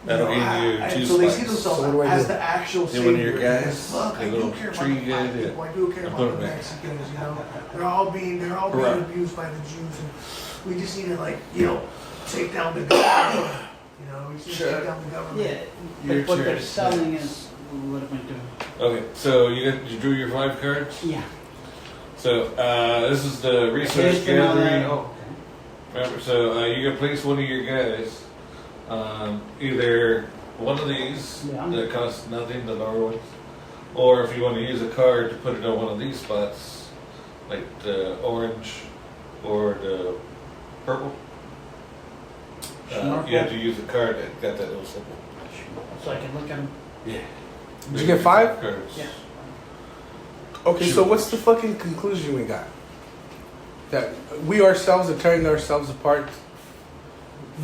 That'll you give know, you and 2 so they see spikes. themselves So what do I as do? the actual Then one of your savior. guys, Look, I a do little care about tree the black guy, yeah. people. I do care And about put the 'em back. Mexicans. You know, they're all being Right. abused by the Jews, and we just need to take down the government. You know, we just need to Sure. take down the government. Yeah, Your but what they're turn. selling is what am I doing? Okay, so you drew your 5 cards. Yeah. So this is the research Based on all that- gathering. oh, Remember, so you can place one of your guys, either one of these Yeah. that costs nothing, the lower ones, or if you want to use a card to put it on one of these spots, like the orange or the purple. You have to use a card that got that little symbol. so I can look at them. Yeah. Did you get 5? cards? Yeah. Okay, so what's the fucking conclusion we got? That we ourselves are tearing ourselves apart.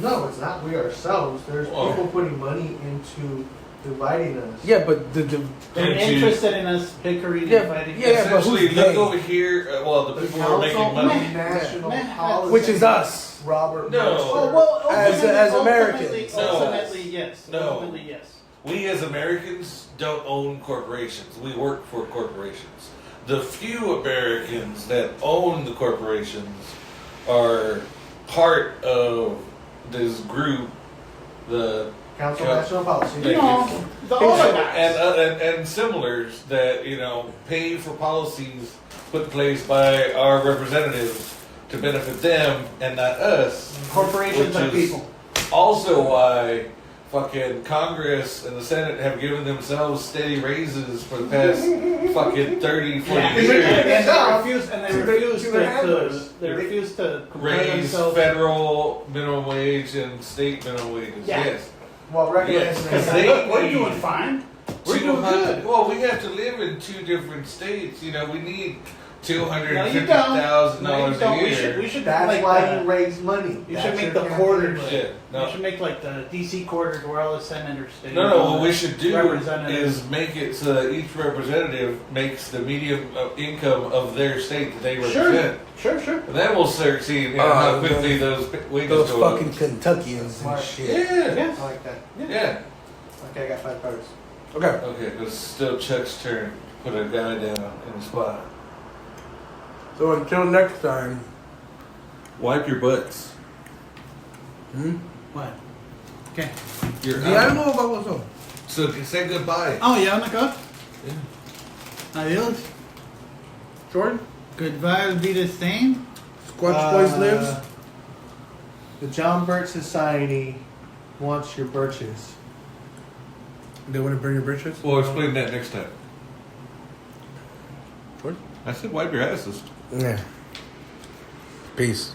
No, it's not we ourselves. There's Well- people putting money into dividing us. Yeah, but the They're And to- interested in us bickering Yeah, and fighting. yeah, but Essentially, who's look they? over here. Well, the people who are making Council money. of National Yeah. Policy, which is us. Robert. No. Mueller. Oh, well, As ultimately- Americans. No. Ultimately, yes. No. Ultimately, yes. We as Americans don't own corporations. We work for corporations. The few Americans that own the corporations are part of this group, the Council Yeah. of National Policy. Yeah. No, the oligarchs. and similars that pay for policies put in place by our representatives to benefit them and not us. Corporations Which are is people. Also, why fucking Congress and the Senate have given themselves steady raises for the past fucking 30, 40 Yeah, years. and they Yeah. refuse. And they To the- refuse to the handlers. They refuse to compare Raise themselves. federal minimum wage and state minimum wages. Yeah. Yes. Well, recognizing Yes, that. Because they look, we're need- doing fine. We're doing 200 good. Well, we have to live in 2 different states. We need No, you don't. $250,000 No, you a don't. year. We should That's make why the, you raise money. you That's should make your the campaign quarters. money. Yeah, no. We should make like the DC quarters where all the senators stay. No, what we should do Representatives. is make it so that each representative makes the median income of their state that they represent. Sure. And then we'll start seeing how quickly those wages Those go up. fucking Kentuckians and Smart. shit. Yeah. Yes. I like that. Yeah. Okay, I got 5 cards. Okay. Okay, it's still Chuck's turn. Put a guy down in the spot. So until next time. Wipe your butts. Hmm? What? Okay. You're Diálogo o baboso? So say goodbye. Oh, yeah, my God. Yeah. Adios. Jordan? Goodbye will be the same. Squatch Boys lives. The John Birch Society wants your birches. They want to burn your britches? Well, explain that next time. Jordan? I said wipe your asses. Yeah. Peace.